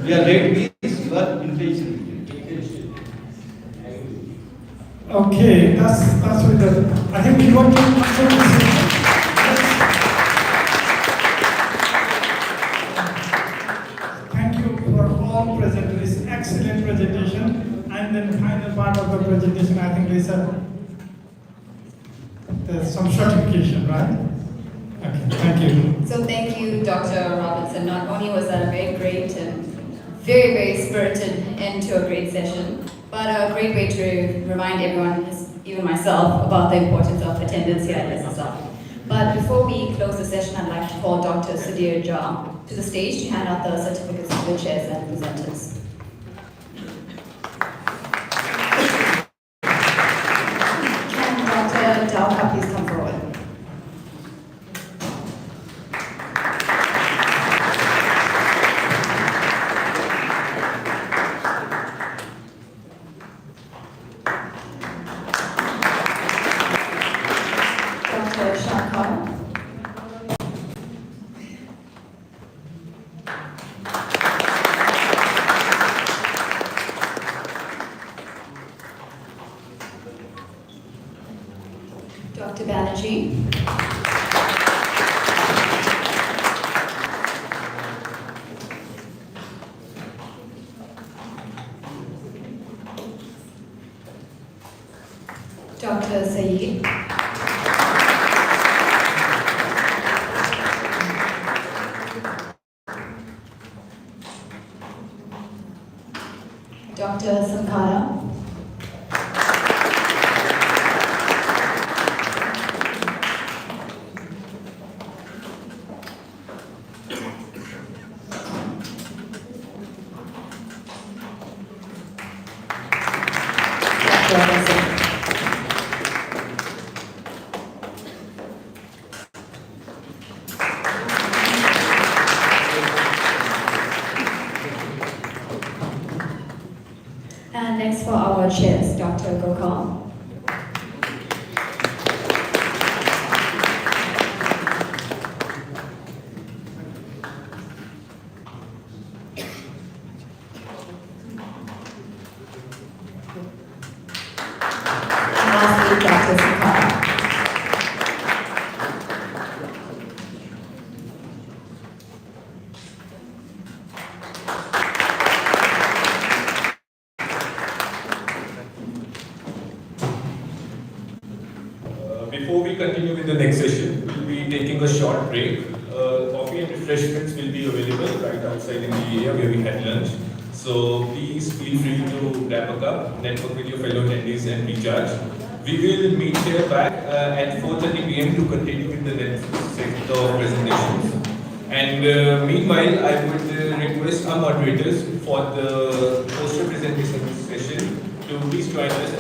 We are late means you are intentionally. Okay, that's with the, I think we want to thank you for all present, this excellent presentation. And then final part of the presentation, I think there's some certification, right? Okay, thank you. So thank you, Dr. Robinson. Not only was that a very great and very, very spirited end to a great session, but a great way to remind everyone, even myself, about the importance of attendance here at SSR. But before we close the session, I'd like to call Dr. Sudhir Jha to the stage to hand out the certificates to the chairs and presenters. Can Dr. Dalka please come forward? Dr. Shankar. Dr. Banerjee. Dr. Saeed. Dr. Sankara. Dr. Robinson. And next for our chairs, Dr. Gokal. And lastly, Dr. Sankara. Before we continue with the next session, we'll be taking a short break. Coffee and refreshments will be available right outside in the area where we had lunch. So please feel free to grab a cup, network with your fellow attendees and recharge. We will meet here back at 4:30 p.m. to continue with the next set of presentations. And meanwhile, I would request our moderators for the poster presentation session to please join us